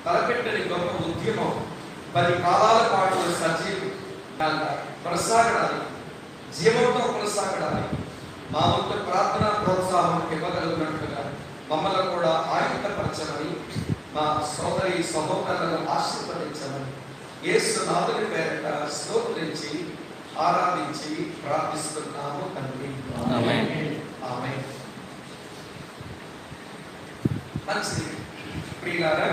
తలపెట్టిన గొప్ప ఉద్యమం 10 కాలాల పాటు కొనసాగడానికి, జీవంతో కొనసాగడానికి మా వంతు ప్రార్థన ప్రోత్సాహం ఇవ్వగలిగినట్లుగా మమ్మల్ని కూడా ఆయుధపరచమని, మా సోదరి సహోదరులను ఆశీర్వదించమని యేసు నాథుని పేరిట స్తోత్రించి ఆరాధించి ప్రార్థిస్తున్నాము తండ్రి. ఆమేన్. ఆమేన్. మంచిది ప్రియులారా,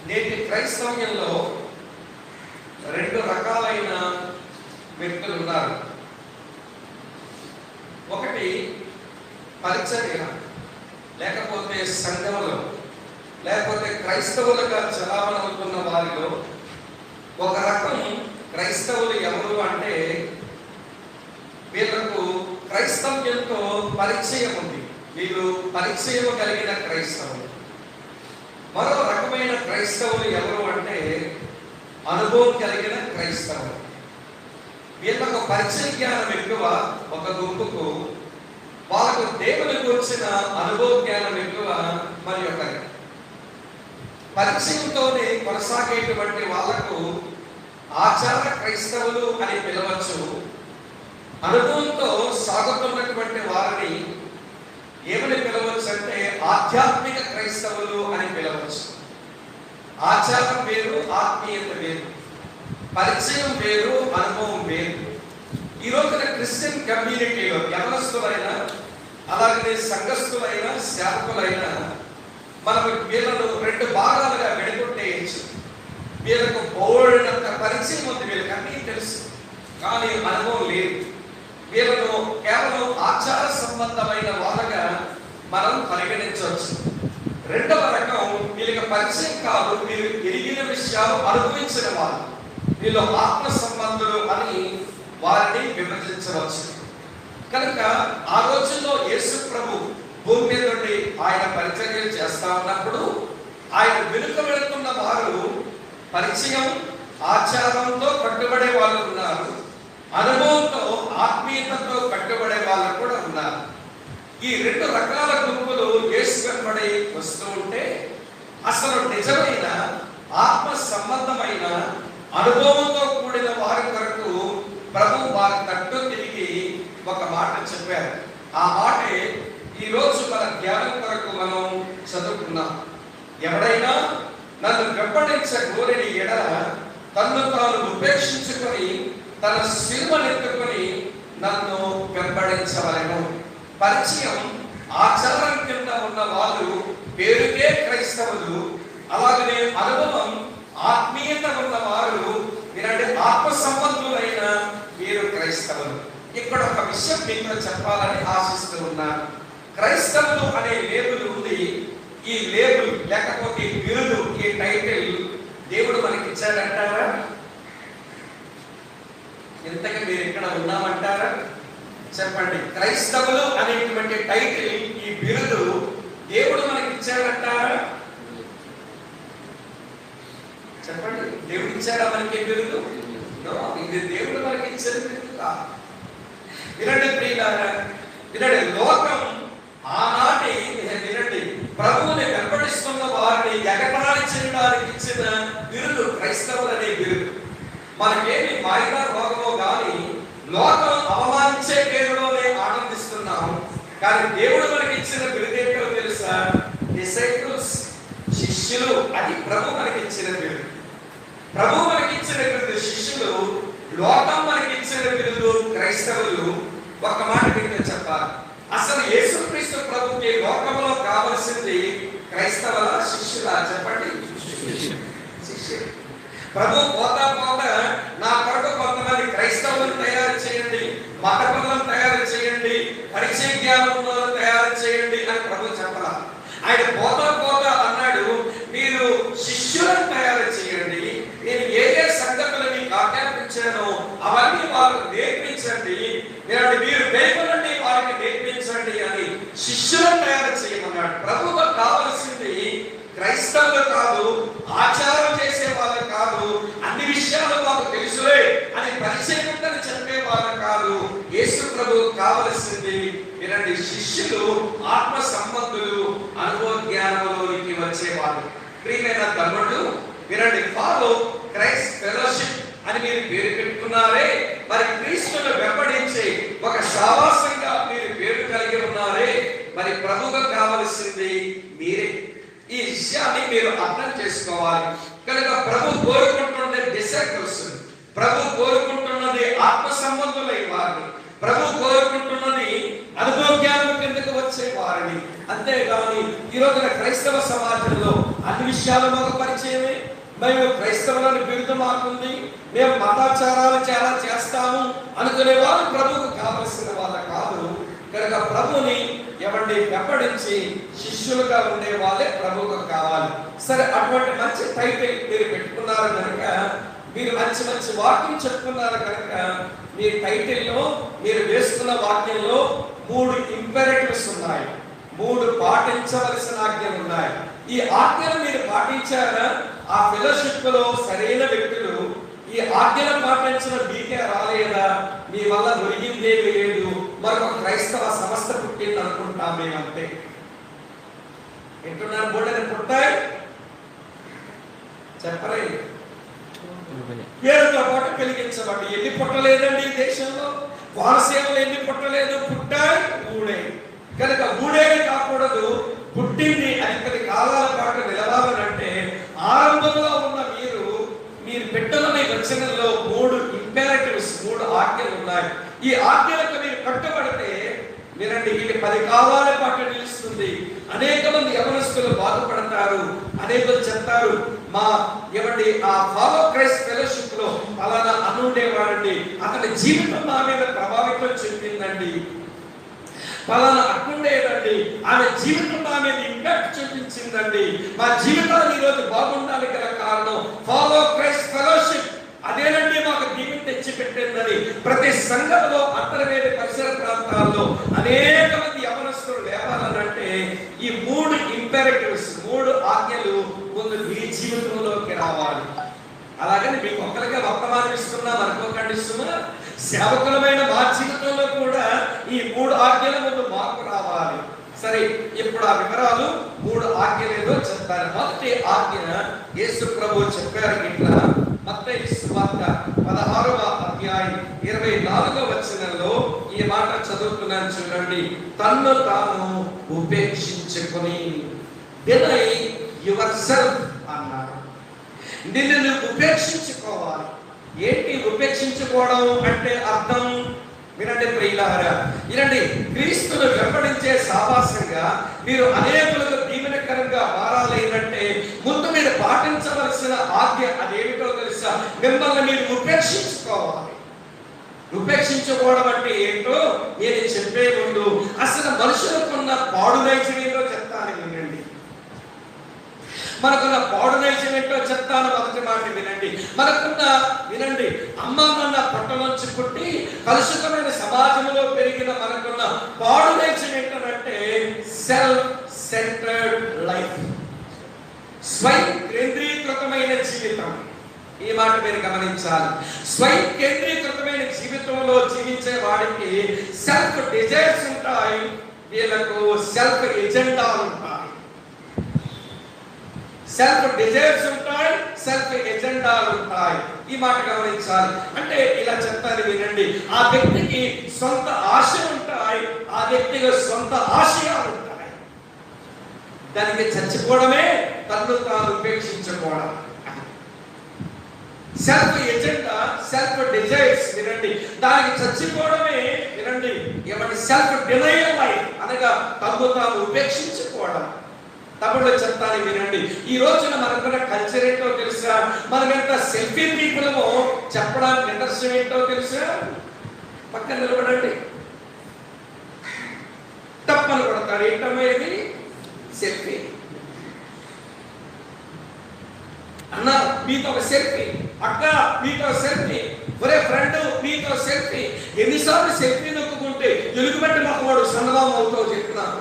నేటి క్రైస్తవ్యంలో 2 రకాలైన వ్యక్తులు ఉన్నారు. ఒకటి పరిచర్య, లేకపోతే సంఘంలో, లేకపోతే క్రైస్తవులుగా చలామణవుతున్న వారిలో ఒక రకం క్రైస్తవులు ఎవరు అంటే వీళ్ళకు క్రైస్తవ్యంతో పరిచయం ఉంది, వీళ్ళు పరిచయం కలిగిన క్రైస్తవులు. మరో రకమైన క్రైస్తవులు ఎవరు అంటే అనుభవం కలిగిన క్రైస్తవులు. వీళ్ళకు పరిచయ జ్ఞానం ఎక్కువ ఒక గుంపుకు, వాళ్ళకు దేవునికి వచ్చిన అనుభవ జ్ఞానం ఎక్కువ మరి ఒకరికి. పరిచయంతోనే కొనసాగేటువంటి వాళ్లకు ఆచార క్రైస్తవులు అని పిలవచ్చు. అనుభవంతో సాగుతున్నటువంటి వారిని ఏమని పిలవచ్చు అంటే ఆధ్యాత్మిక క్రైస్తవులు అని పిలవచ్చు. ఆచారం వేరు, ఆత్మీయత వేరు, పరిచయం వేరు, అనుభవం వేరు. ఈ రోజున క్రిస్టియన్ కమ్యూనిటీలో యవనస్తులైనా, అలాగే సంఘస్థులైనా, సేవకులైనా మనకు వీళ్ళను 2 భాగాలుగా విడగొట్టేయచ్చు. వీళ్ళకు బోల్డంత పరిచయం ఉంది, వీళ్ళకి అన్నీ తెలుసు, కానీ అనుభవం లేదు. వీళ్ళను కేవలం ఆచార సంబంధమైన వాళ్ళగా మనం పరిగణించవచ్చు. రెండవ రకం వీళ్ళకి పరిచయం కాదు, వీళ్ళు ఎరిగిన విషయాలు అనుభవించిన వాళ్ళు, వీళ్ళు ఆత్మ సంబంధులు అని వారిని విభజించవచ్చు. కనుక ఆ రోజుల్లో యేసు ప్రభు భూమి మీద నుండి ఆయన పరిచర్యలు చేస్తా ఉన్నప్పుడు ఆయన వెనుక వెళుతున్న వారు పరిచయం, ఆచారంతో కట్టుబడే వాళ్ళు ఉన్నారు, అనుభవంతో ఆత్మీయతతో కట్టుబడే వాళ్ళు కూడా ఉన్నారు. ఈ 2 రకాల గుంపులు యేసు వెంబడి వస్తూ ఉంటే అసలు నిజమైన ఆత్మ సంబంధమైన అనుభవంతో కూడిన వారి కొరకు ప్రభు వారి తట్టు తిరిగి ఒక మాట చెప్పారు. ఆ మాటే ఈరోజు మన జ్ఞానం కొరకు మనం చదువుకున్నాం. ఎవడైనా నన్ను వెంబడించగోరిని ఎడల తన్ను తాను ఉపేక్షించుకొని తన శిలువనెత్తుకొని నన్ను వెంబడించవలెను. పరిచయం, ఆచారం కింద ఉన్న వాళ్ళు పేరుకే క్రైస్తవులు, అలాగనే అనుభవం, ఆత్మీయత ఉన్న వారు మీరంటే ఆత్మ సంబంధులైన వీరు క్రైస్తవులు. ఇక్కడ ఒక విషయం మీతో చెప్పాలని ఆశిస్తూ ఉన్నాను. క్రైస్తవులు అనే లేబుల్ ఉంది. ఈ లేబుల్ లేకపోతే ఈ బిరుదు, ఈ టైటిల్ దేవుడు మనకి ఇచ్చాడంటారా? ఇంతగా మీరు ఇక్కడ ఉన్నామంటారా? చెప్పండి. క్రైస్తవులు అనేటువంటి టైటిల్, ఈ బిరుదు దేవుడు మనకి ఇచ్చాడంటారా? చెప్పండి. దేవుడు ఇచ్చాడా మనకి బిరుదు? ఇది దేవుడు మనకి ఇచ్చిన బిరుదు కాదు. వినండి ప్రియులారా, వినండి. లోకం ఆనాటి వినండి ప్రభువుని వెంబడిస్తున్న వారిని ఎగటాళి చేయడానికి ఇచ్చిన బిరుదు క్రైస్తవులు అనే బిరుదు. మనకేమి మాయిదా రోగమో కానీ లోకం అవమానించే పేరులోనే ఆనందిస్తున్నాం. కానీ దేవుడు మనకి ఇచ్చిన బిరుదేంటో తెలుసా? డిసైపుల్స్, శిష్యులు. అది ప్రభు మనకి ఇచ్చిన బిరుదు. ప్రభు మనకి ఇచ్చిన బిరుదు శిష్యులు, లోకం మనకి ఇచ్చిన బిరుదు క్రైస్తవులు. ఒక మాట మీకు చెప్పాలి, అసలు యేసుక్రీస్తు ప్రభుకి లోకంలో కావలసింది క్రైస్తవుల, శిష్యులా? చెప్పండి. శిష్యులు. ప్రభు పోతా పోతా నా కొరకు కొంతమంది క్రైస్తవులను తయారు చేయండి, మతపరులను తయారు చేయండి, పరిచయ జ్ఞానంలో తయారు చేయండి అని ప్రభు చెప్పాల. ఆయన పోతా పోతా అన్నాడు, మీరు శిష్యులను తయారు చేయండి, నేను ఏ ఏ సంగతులు మీకు ఆజ్ఞాపించానో అవన్నీ వారికి నేర్పించండి, మీరు బైబిల్ని వారికి నేర్పించండి అని శిష్యులను తయారు చేయమన్నాడు. ప్రభువుకు కావలసింది క్రైస్తవులు కాదు, ఆచారం చేసే వాళ్ళు కాదు, అన్ని విషయాలు మాకు తెలుసులే అని పరిచయం చెప్పే వాళ్ళు కాదు. యేసు ప్రభు కావలసింది వినండి, శిష్యులు, ఆత్మ సంబంధులు, అనుభవ జ్ఞానంలోనికి వచ్చి వచ్చేవారు. ప్రియమైన తమ్ముళ్ళు వినండి, ఫాలో క్రైస్ట్ ఫెలోషిప్ అని మీరు పేరు పెట్టుకున్నారే, మరి క్రీస్తును వెంబడించే ఒక సహవాసంగా మీరు పేరు కలిగి ఉన్నారే, మరి ప్రభువుగా కావలసింది మీరే. ఈ విషయాన్ని మీరు అర్థం చేసుకోవాలి. కనుక ప్రభు కోరుకుంటున్నది డిసైపుల్స్, ప్రభు కోరుకుంటున్నది ఆత్మ సంబంధులై వారిని, ప్రభు కోరుకుంటున్నది అనుభవజ్ఞానం కిందకు వచ్చే వారిని. అంతేగాని ఈ రోజున క్రైస్తవ సమాజంలో అన్ని విషయాలు మాకు పరిచయమే, మేము క్రైస్తవులను బిరుదు మాకుంది, మేము మతాచారాలు చాలా చేస్తాము అనుకునే వాళ్ళు ప్రభువుకు కావలసిన వాళ్ళ కాదు. కనుక ప్రభుని ఎవరిని వెంబడించి శిష్యులుగా ఉండే వాళ్ళే ప్రభువుకు కావాలి. సరే, అటువంటి మంచి టైటిల్ మీరు పెట్టుకున్నారు కనుక, మీరు మంచి మంచి వాక్యం చెప్పుకున్నారు కనుక, మీ టైటిల్లో మీరు వేసుకున్న వాక్యంలో 3 ఇంపెరేటివ్స్ ఉన్నాయి, 3 పాటించవలసిన ఆజ్ఞలు ఉన్నాయి. ఈ ఆజ్ఞలు మీరు పాటించారా? ఆ ఫెలోషిప్ లో సరైన వ్యక్తులు ఈ ఆజ్ఞలు పాటించిన మీకే రాలేదా? మీ వల్ల ఒరిగిందేమీ లేదు, మరొక క్రైస్తవ సంస్థ పుట్టింది అనుకుంటాం మేమంతే. వింటున్నారు? బోర్డని పుట్టాయి చెప్పరే, పేరుతో పాటు కలిగించబడి ఎన్ని పుట్టలేదండి ఈ దేశంలో, వారసేవలు ఎన్ని పుట్టలేదు, పుట్టాయి ఊడే. కనుక ఊడేది కాకూడదు, పుట్టింది అని కొన్ని కాలాల పాటు నిలవాలంటే ఆరంభంలో ఉన్న మీరు పెట్టిన మీ వచనంలో 3 ఇంపెరేటివ్స్, 3 ఆజ్ఞలు ఉన్నాయి. ఈ ఆజ్ఞలకు మీరు కట్టుబడితే మీరండి ఇది 10 కాలాల పాటు నిలుస్తుంది. అనేక మంది యవనస్తులు బాధపడతారు, అనేకులు చెప్తారు, మా ఏమండి ఆ ఫాలో క్రైస్ట్ ఫెలోషిప్ లో అలానా అనుండేవాడండి, అతని జీవితం నా మీద ప్రభావితం చెందిందండి, పలానా అట్లుండేదండి, ఆమె జీవితం నా మీద ఇంపాక్ట్ చూపించిందండి, మా జీవితాలు ఈరోజు బాగుండాలి గల కారణం ఫాలో క్రైస్ట్ ఫెలోషిప్, అదేనండి మాకు దీవెన తెచ్చి పెట్టిందని ప్రతి సంఘంలో అంతర్వేది పరిసర ప్రాంతాల్లో అనేక మంది యవనస్తులు లేవాలనంటే ఈ 3 ఇంపెరేటివ్స్, 3 ఆజ్ఞలు ముందు మీ జీవితంలోకి రావాలి. అలాగని మీకు ఒక్కరిగా వర్తమానం ఇస్తున్నాం అనుకోకండి, సేవకులమైన మా జీవితంలో కూడా ఈ 3 ఆజ్ఞల ముందు మార్పు రావాలి. సరే, ఇప్పుడు ఆ వివరాలు 3 ఆజ్ఞలు ఏదో చెప్తారు. మొదటి ఆజ్ఞ యేసు ప్రభు చెప్పారు ఇట్లా, మత్తయి సువార్త 16వ అధ్యాయం 24వ వచనంలో ఈ మాట చదువుతున్నాను చూడండి. తన్ను తాను ఉపేక్షించుకొని deny yourself అన్నారు. నిన్ను ఉపేక్షించుకోవాలి. ఏంటి ఉపేక్షించుకోవడం అంటే అర్థం? వినండి ప్రియులారా, వినండి, క్రీస్తును వెంబడించే సావాసంగా మీరు అనేకులకు దీవెనకరంగా మారాలి అంటే ముందు మీరు పాటించవలసిన ఆజ్ఞ అదేమిటో తెలుసా? మిమ్మల్ని మీరు ఉపేక్షించుకోవాలి. ఉపేక్షించుకోవడం అంటే ఏంటో నేను చెప్పే ముందు అసలు మనుషులకున్న పాడు నైజం ఏంటో చెప్తాను వినండి. మనకున్న పాడు నైజం ఏంటో చెప్తాను. మొదటి మాట వినండి. మనకున్న వినండి, అమ్మ నాన్న పట్టణంచి పుట్టి కలుషితమైన సమాజంలో పెరిగిన మనకున్న పాడు నైజం ఏంటంటే సెల్ఫ్ సెంటర్డ్ లైఫ్, స్వయం కేంద్రీకృతమైన జీవితం. ఈ మాట మీరు గమనించాలి. స్వయం కేంద్రీకృతమైన జీవితంలో జీవించే వాడికి సెల్ఫ్ డిజైర్స్ ఉంటాయి, వీళ్ళకు సెల్ఫ్ ఎజెండాలు ఉంటాయి. సెల్ఫ్ డిజైర్స్ ఉంటాయి, సెల్ఫ్ ఎజెండాలు ఉంటాయి. ఈ మాట గమనించాలి. అంటే ఇలా చెప్తాను వినండి, ఆ వ్యక్తికి సొంత ఆశ ఉంటాయి, ఆ వ్యక్తికి సొంత ఆశయాలు ఉంటాయి. దానికి చచ్చిపోవడమే తన్ను తాను ఉపేక్షించుకోవడం. సెల్ఫ్ ఎజెండా, సెల్ఫ్ డిజైర్స్ వినండి, దానికి చచ్చిపోవడమే వినండి ఏమంటే సెల్ఫ్ డినయల్ లైఫ్, అనగా తన్ను తాను ఉపేక్షించుకోవడం. తమ్ముళ్ళు చెప్తాను వినండి, ఈ రోజున మనకున్న కల్చర్ ఏంటో తెలుసా? మనం ఎంత సెల్ఫీ పీపులమో చెప్పడానికి నిదర్శనం ఏంటో తెలుసా? పక్కన నిలబడండి, తప్పని కొడతాడు. ఏంటమ్మా ఇది? సెల్ఫీ. అన్న మీతో ఒక సెల్ఫీ, అక్క మీతో సెల్ఫీ, ఒరే ఫ్రెండ్ మీతో సెల్ఫీ. ఎన్నిసార్లు సెల్ఫీ నొక్కుంటే ఎలుగుబెట్టి మొక్కవాడు సన్నదాం అవుతావు చెప్తున్నాను.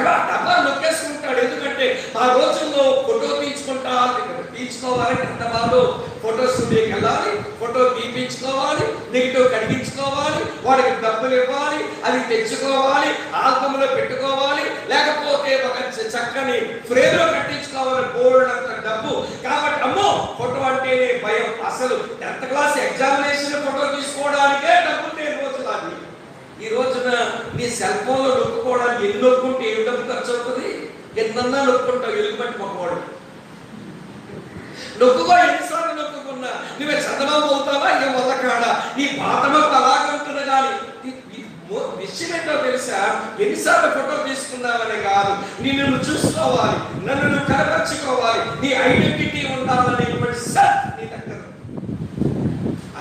డబ్బా నొక్కేసుకుంటాడు. ఎందుకంటే ఆ రోజుల్లో ఫోటో తీయించుకుంటా తీయించుకోవాలి, ఎంత వాళ్ళు ఫోటో స్టూడియోకి వెళ్ళాలి, ఫోటో తీపించుకోవాలి, నెగిటివ్ కడిగించుకోవాలి, వాడికి డబ్బులు ఇవ్వాలి, అది తెచ్చుకోవాలి, ఆల్బమ్ లో పెట్టుకోవాలి, లేకపోతే ఒక చక్కని ఫ్రేమ్ లో కట్టించుకోవాలి, బోల్డ్ అంత డబ్బు. కాబట్టి అమ్మో ఫోటో అంటేనే భయం. అసలు 10th క్లాస్ ఎగ్జామినేషన్ ఫోటో తీసుకోవడానికే డబ్బులు లేని రోజులు అవి. ఈ రోజున నీ సెల్ ఫోన్ లో నొక్కుకోవడానికి ఎన్ని నొక్కుంటే ఏమి డబ్బు ఖర్చు అవుతుంది? ఎన్నన్నా నొక్కుంటావు, ఎలుగుబట్టి మొక్కవాడు నొక్కుకో, ఎన్నిసార్లు నొక్కుకున్నా నువ్వే చందమామ అవుతావా? ఇక వల్ల కాడా నీ బాధమకు అలాగే ఉంటుంది. కానీ విషయం ఏంటో తెలుసా, ఎన్నిసార్లు ఫోటో తీసుకున్నావని కాదు, నిన్ను చూసుకోవాలి, నన్ను నువ్వు కనపరుచుకోవాలి, నీ ఐడెంటిటీ ఉండాలనేటువంటి సెల్ఫ్ నీ దగ్గర.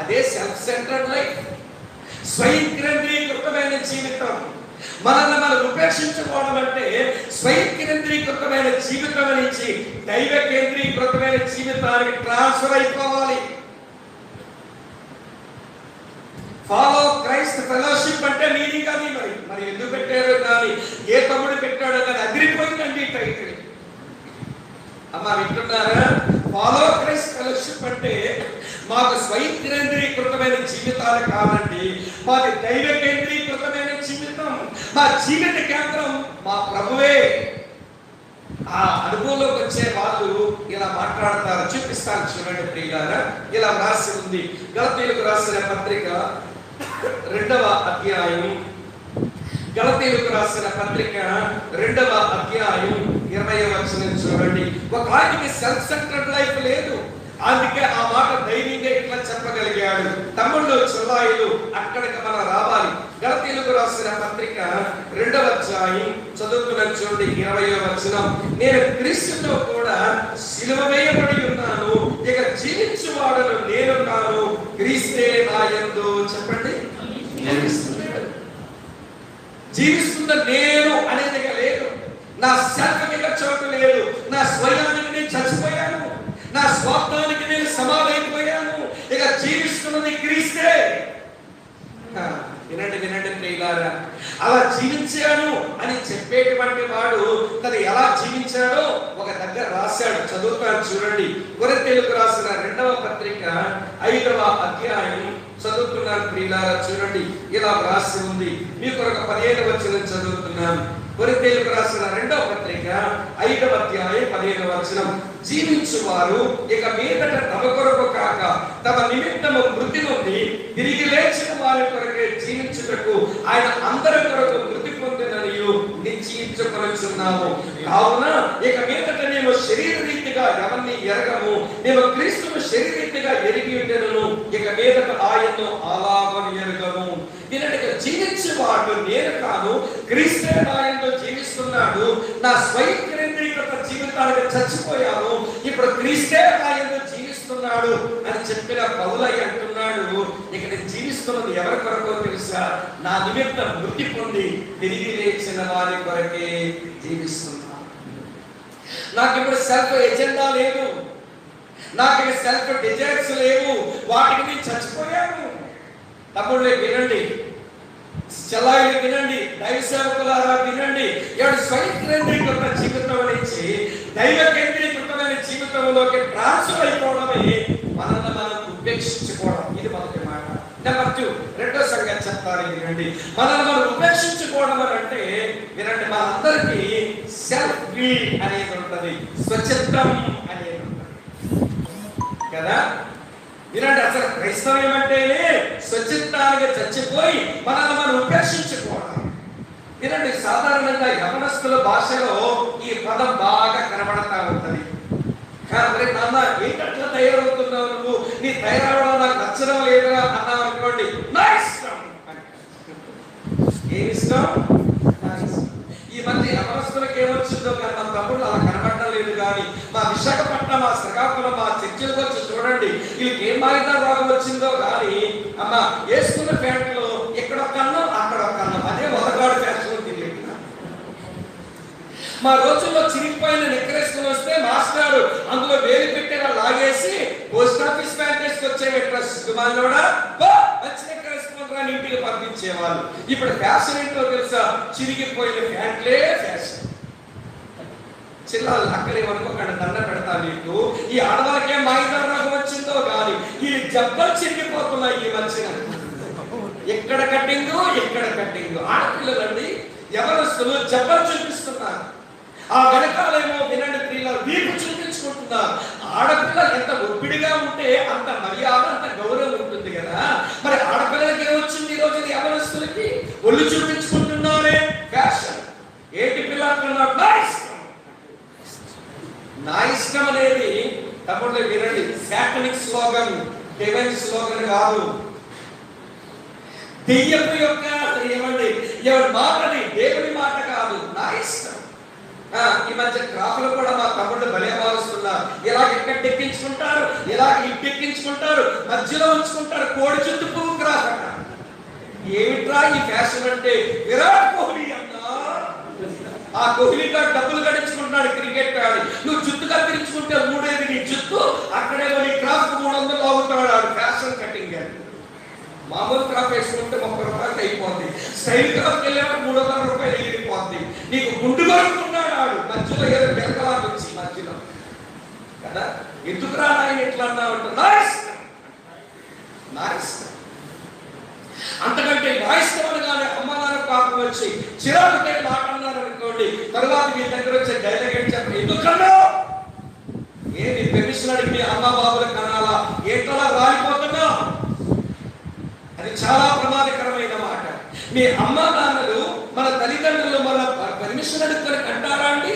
అదే సెల్ఫ్ సెంటర్డ్ లైఫ్, స్వయం కేంద్రీకృతమైన జీవితం. మనల్ని మనం ఉపేక్షించుకోవడం అంటే స్వయం కేంద్రీకృతమైన జీవితం నుంచి దైవ కేంద్రీకృతమైన జీవితానికి ట్రాన్స్ఫర్ అయిపోవాలి. ఫాలో క్రైస్ట్ ఫెలోషిప్ అంటే మీనింగ్ అది. మరి ఎందుకు పెట్టారో కానీ, ఏ తమ్ముడు పెట్టాడో కానీ అదిరిపోయిందండి టైటిల్. అమ్మ వింటున్నారా? ఫాలో క్రైస్ట్ ఫెలోషిప్ అంటే మాకు స్వయం కేంద్రీకృతమైన జీవితాలు కాదండి, మాకు దైవ కేంద్రీకృతమైన జీవితం. మా జీవిత కేంద్రం మా ప్రభువే. ఆ అనుభవంలోకి వచ్చే వాళ్ళు ఇలా మాట్లాడతారు. చూపిస్తాను చూడండి ప్రియులారా. ఇలా రాసి ఉంది గలతీయులకు రాసిన పత్రిక 2వ అధ్యాయం, గలతీయులకు రాసిన పత్రిక 2వ అధ్యాయం 20వ వచనం చూడండి. ఒక ఆయనకి సెల్ఫ్ సెంటర్డ్ లైఫ్ లేదు, అందుకే ఆ మాట ధైర్యంగా ఇట్లా చెప్పగలిగాడు. తమ్ముళ్ళు చెల్లాయిలు అక్కడికి మనం రావాలి. గలతీయులకు రాసిన పత్రిక 2వ అధ్యాయం చదువుకున్న చూడండి 20వ వచనం. నేను క్రీస్తుతో కూడా సిలువ వేయబడి ఉన్నాను, ఇక జీవించువాడను నేను కాను, క్రీస్తే నా యందు. చెప్పండి, జీవిస్తున్న నేను అనేది లేదు. నా సెల్ఫ్ మీద చోటు లేదు. నా స్వయానికి నేను చచ్చిపోయాను, నా స్వార్థానికి నేను సమాధైపోయాను, ఇక జీవిస్తున్నది క్రీస్తే. వినండి వినండి ప్రియులారా, అలా జీవించాను అని చెప్పేటువంటి వాడు తను ఎలా జీవించాడో ఒక దగ్గర రాశాడు. చదువుతాను చూడండి. కొరింథీయులకు రాసిన 2వ పత్రిక 5వ అధ్యాయం చదువుతున్నాను ప్రియులారా. చూడండి, ఇలా రాసి ఉంది. మీకు ఒక 15వ వచనం చదువుతున్నాను. కొరింథీయులకు రాసిన 2వ పత్రిక 5వ అధ్యాయం 15వ వచనం. జీవించువారు ఇక మీదట తమ కొరకు కాక తమ నిమిత్తము మృతి నుండి తిరిగి లేచిన వారి కొరకే జీవించుటకు ఆయన అందరి కొరకు మృతి పొందిననియు నిశ్చయించుకొనుచున్నాము. కావున ఇక మీదట నేను శరీర రీతిగా ఎవరిని ఎరగము, నేను క్రీస్తును శరీర రీతిగా ఎరిగి ఉండెను, ఇక మీదట ఆయన్ను అలాగను ఎరగము. దీనిని జీవించేవాడు నేను కాను, క్రీస్తే నాయందు జీవిస్తున్నాడు. నా స్వయం కేంద్రీకృత జీవితానికి చచ్చిపోయాను, ఇప్పుడు క్రీస్తే నాయందు జీవిస్తున్నాడు అని చెప్పిన పౌలయ్య అంటున్నాడు, ఇక నేను జీవిస్తున్నది ఎవరి కొరకో తెలుసా? నా నిమిత్తం మృతి పొంది తిరిగి లేచిన వారి కొరకే జీవిస్తున్నాను. నాకు ఇప్పుడు సెల్ఫ్ ఎజెండా లేదు, నాకు సెల్ఫ్ డిజైర్స్ లేవు, వాటికి నేను చచ్చిపోయాను. తమ్ముళ్ళే వినండి, చెల్లాయిలు వినండి, దైవ సేవకులారా వినండి. ఎవడు స్వయం కేంద్రీకృత జీవితం నుంచి దైవ కేంద్రీకృతమైన జీవితంలోకి ట్రాన్స్ఫర్ అయిపోవడమే మనల్ని మనం ఉపేక్షించుకోవడం. ఇది మొదటి మాట. నెంబర్ 2, రెండో సంగతి చెప్తాను వినండి. మనల్ని మనం ఉపేక్షించుకోవడం అని అంటే వినండి, మనందరికీ సెల్ఫ్ విల్ అనేది ఉంటుంది, స్వచ్ఛత్వం అనేది ఉంటుంది కదా. వినండి, అసలు క్రైస్తవ్యం అంటేనే స్వచ్ఛత్వానికి చచ్చిపోయి మనల్ని మనం ఉపేక్షించుకోవడం. వినండి, సాధారణంగా యవనస్తుల భాషలో ఈ పదం బాగా కనబడతా ఉంటుంది. కానీ నాన్న ఏంటట్లా తయారవుతున్నావు నువ్వు, నీ తయారవడం నాకు నచ్చడం లేదురా అన్నావు అనుకోండి, నా ఇష్టం అని. ఏమి ఇష్టం? నా ఇష్టం. ఈ మధ్య యవనస్తులకు ఏమొచ్చిందో కానీ మన తమ్ముళ్ళు అలా కనబడడం లేదు. కానీ మా విశాఖపట్నం, మా శ్రీకాకుళం, మా చర్చలకు వచ్చి చూడండి, వీళ్ళకి ఏం మారిదా రోగం వచ్చిందో కానీ అమ్మ వేసుకున్న ప్యాంట్లో ఇక్కడ ఒక అన్నం అక్కడ ఒక అన్నం, అదే మొదగాడు ఫ్యాషన్ తిరిగి. మా రోజుల్లో చిరిగిపోయిన నిక్కరేసుకుని వస్తే మాస్టర్ అందులో వేలు పెట్టేలా లాగేసి పోస్ట్ ఆఫీస్ ప్యాంట్ వేసుకొచ్చే దుమాన్లోడా మంచి నిక్కరేసుకుంటారా ఇంటికి పంపించేవాళ్ళు. ఇప్పుడు ఫ్యాషన్ ఏంటో తెలుసా? చిరిగిపోయిన ప్యాంట్లే ఫ్యాషన్. చిల్లాలు అక్కడే అనుకోకుండా దండ పెడతా నీకు. ఈ ఆడవాళ్ళకే మాయిదారు రోగం వచ్చిందో కానీ ఈ జబ్బలు చిరిగిపోతున్నాయి ఈ మధ్యన. ఎక్కడ కట్టింగు ఎక్కడ కట్టింగు. ఆడపిల్లలండి ఎవరస్తులు జబ్బలు చూపిస్తున్నారు. ఆ వెనకాలేమో వినండి ప్రియుల వీపు చూపించుకుంటున్నారు. ఆడపిల్లలు ఎంత ఒప్పిడిగా ఉంటే అంత మర్యాద అంత గౌరవం ఉంటుంది కదా. మరి ఆడపిల్లలకి ఏమొచ్చింది ఈ రోజు ఎవరస్తులకి? ఒళ్ళు చూపించుకుంటున్నారే ఫ్యాషన్. ఏంటి పిల్లలు నా ఇష్టం అనేది తమ్ముళ్ళు వినండి, సాటనిక్ స్లోగన్, డివైన్ స్లోగన్ కాదు. దెయ్యపు యొక్క ఏమండి ఎవరి మాటని దేవుని మాట కాదు, నా ఇష్టం. ఈ మధ్య క్రాఫ్లు కూడా మా తమ్ముళ్ళు భలే మారుస్తున్నారు. ఇలా ఇక్కడ ఎక్కించుకుంటారు, ఇలా ఇటు ఎక్కించుకుంటారు, మధ్యలో ఉంచుకుంటారు కోడి చుట్టూ పువ్వు క్రాఫ్ అట. ఏమిట్రా ఈ ఫ్యాషన్ అంటే? విరాట్ కోహ్లీ అన్నా, ఆ కోహ్లీ గారు డబ్బులు గడించుకుంటున్నాడు క్రికెట్ ఆడి. నువ్వు జుట్టు కత్తిరించుకుంటే మూడేది నీ జుట్టు, అక్కడే నీ క్రాఫ్ 300 లాగుతాడు ఆడు. ఫ్యాషన్ కటింగ్ అని మామూలు క్రాఫ్ వేసుకుంటే 30 రూపాయలకి అయిపోద్ది. స్టైల్ క్రాఫ్కి వెళ్ళేవాడు 300 రూపాయలు ఎగిరిపోద్ది. నీకు గుండు కొడుతున్నాడు ఆడు మధ్యలో, ఏదో బెరకలా వచ్చి మధ్యలో కదా. ఎందుకు రా ఆయన ఎట్లా అన్నావు అంటే నా ఇష్టం, నా ఇష్టం. అంతకంటే నా ఇష్టం అనగానే అమ్మ నాన్న పాపం వచ్చి చిరాకుతే మాట అన్నారు అనుకోండి, తరువాత మీ దగ్గర వచ్చే డైలాగ్ ఏంటి చెప్పండి? ఎందుకన్నా ఏంటి పెర్మిషన్ అడిగి మీ అమ్మ బాబుల కనాలా? ఏంటలా రాలిపోతున్నా? అది చాలా ప్రమాదకరమైన మాట. మీ అమ్మ నాన్నలు మన తల్లిదండ్రులు మన పర్మిషన్ అడుగుతారు అంటారా అండి?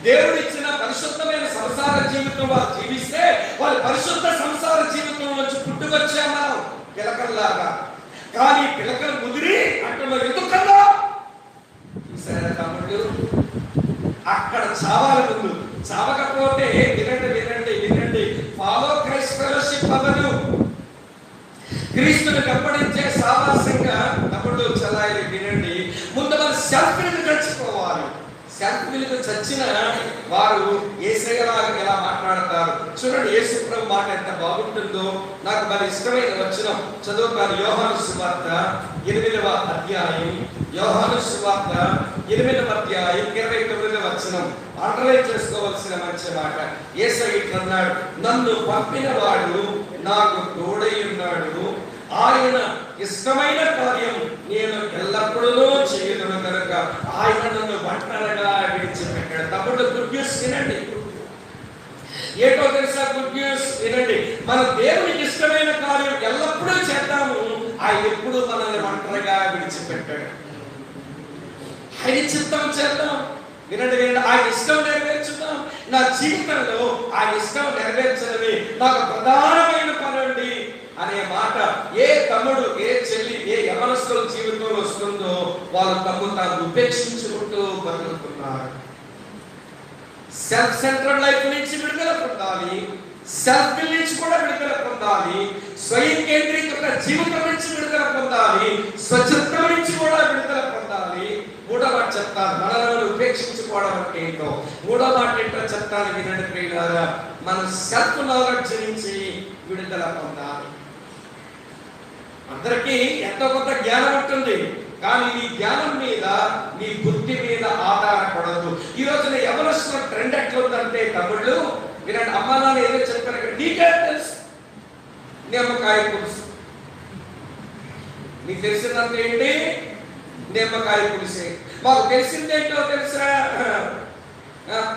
దేవుడు ఇచ్చిన పరిశుద్ధమైన సంసార జీవితం వారు జీవిస్తే వాళ్ళు పరిశుద్ధ సంసార జీవితం నుంచి పుట్టుకొచ్చామా పిలకల్లాగా. కానీ పిలకలు ముదిరి అంటున్నారు ఎందుకన్నా? సరే తమ్ముడు, అక్కడ చావాలి ముందు. చావకపోతే వినండి వినండి వినండి, ఫాలో క్రైస్ట్ ఫెలోషిప్ అవ్వదు. క్రీస్తుని వెంబడించే సావాసంగా తమ్ముడు చలాయి వినండి. ముందు మన సెల్ఫ్ ని తెచ్చుకోవాలి. సెల్ఫ్ విలువ చచ్చిన వారు యేసయ్యలాగా ఎలా మాట్లాడతారు చూడండి. యేసు ప్రభు మాట ఎంత బాగుంటుందో. నాకు మరి ఇష్టమైన వచనం చదువుతాను. యోహాను సువార్త 8వ అధ్యాయం, యోహాను సువార్త 8వ అధ్యాయం 29వ వచనం. అండర్లైన్ చేసుకోవాల్సిన మంచి మాట. యేసయ్య అన్నాడు, నన్ను పంపిన వాడు నాకు తోడై ఉన్నాడు, ఆయన ఇష్టమైన కార్యం నేను ఎల్లప్పుడూ చేయను కనుక ఆయన నన్ను ఒంటరిగా విడిచిపెట్టాడు. తమ్ముడు గుడ్ న్యూస్ వినండి. ఏటో తెలుసా గుడ్ న్యూస్ వినండి, మన దేవునికి ఇష్టమైన కార్యం ఎల్లప్పుడూ చేద్దాము. ఆయన ఎప్పుడు మనల్ని ఒంటరిగా విడిచిపెట్టాడు. ఆయన చిత్తం చేద్దాం. వినండి వినండి, ఆయన ఇష్టం నెరవేర్చుదాం. నా జీవితంలో ఆయన ఇష్టం నెరవేర్చడమే నాకు ప్రధానమైన పని అండి అనే మాట ఏ తమ్ముడు ఏ చెల్లి ఏ యవనస్తుల జీవితంలో వస్తుందో వాళ్ళు తమ్ము తాను ఉపేక్షించుకుంటూ బతుకుతున్నారు. సెల్ఫ్ సెంట్రల్ లైఫ్ నుంచి విడుదల పొందాలి, సెల్ఫ్ నుంచి కూడా విడుదల పొందాలి, స్వయం కేంద్రీకృత జీవితం నుంచి విడుదల పొందాలి, స్వచ్ఛత్వం నుంచి కూడా విడుదల పొందాలి. మూడో మాట చెప్తాను, మనలను ఉపేక్షించుకోవడం అంటే ఏంటో. మూడో మాట ఏంటో చెప్తాను వినండి ప్రియులారా. మనం సెల్ఫ్ నాలెడ్జ్ నుంచి విడుదల పొందాలి. అందరికీ ఎంతో కొంత జ్ఞానం ఉంటుంది, కానీ నీ జ్ఞానం మీద నీ బుద్ధి మీద ఆధారపడదు. ఈ రోజున ఎవరొస్తున్న ట్రెండ్ ఎట్లుందంటే తమ్ముళ్ళు వినండి, అమ్మా నాన్న ఏదో చెప్పారు నీకే తెలుసు. నిమ్మకాయ పులుసు నీకు తెలిసినంత ఏంటి? నిమ్మకాయ పులిసే. మాకు తెలిసిందేంటో తెలుసా?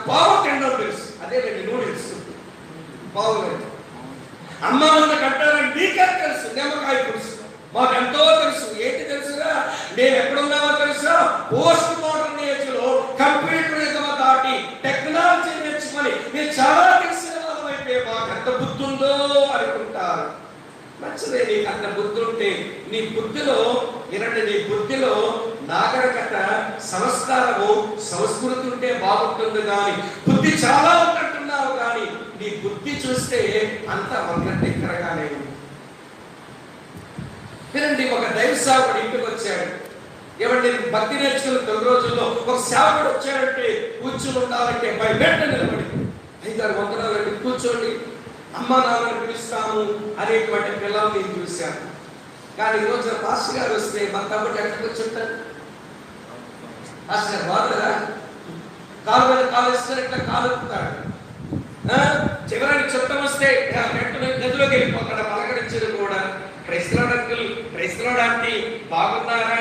పావు తినడం తెలుసు. అదేనండి నూడిల్స్ పావు. అమ్మ నాన్న కట్టారని నీకే తెలుసు నిమ్మకాయ పులుసు. మాకు ఎంతో తెలుసు. ఏంటి తెలుసురా? నేను ఎక్కడున్నామో తెలుసా? పోస్ట్ మోడర్న్ ఏజ్ లో కంప్యూటర్ యుగం దాటి టెక్నాలజీ నేర్చుకొని నేను చాలా తెలిసిన వాళ్ళమైతే మాకు ఎంత బుద్ధి ఉందో అనుకుంటారు. మంచిదే, నీకు అంత బుద్ధి ఉంటే నీ బుద్ధిలో వినండి, నీ బుద్ధిలో నాగరికత సంస్కారము సంస్కృతి ఉంటే బాగుంటుంది. కానీ బుద్ధి చాలా ఉంటున్నావు, కానీ నీ బుద్ధి చూస్తే అంత వంకరగానే ఉంది. వినండి, ఒక దైవ సేవకుడు ఇంటికి వచ్చాడు. ఏమంటే భక్తి నేర్చుకున్న 9 రోజుల్లో ఒక సేవకుడు వచ్చాడంటే కూర్చుని ఉండాలంటే బయట నిలబడి అయ్యారు వందనాలంటే కూర్చోండి అమ్మ నాన్నని పిలుస్తాము అనేటువంటి పిల్లలు నేను చూశాను. కానీ ఈరోజు పాస్టర్ గారు వస్తే మా తమ్ముడు ఎక్కడ కూర్చుంటారు? పాస్టర్ గారు బాగుందా? కాలు మీద కాలు వేసుకొని ఇట్లా కాలుతాడు. చివరికి చుట్టం వస్తే వెంటనే గదిలోకి వెళ్ళిపోతాడు. పలకరించదు కూడా. క్రైస్తవుడు అంకుల్, క్రైస్తవుడు ఆంటీ బాగున్నారా,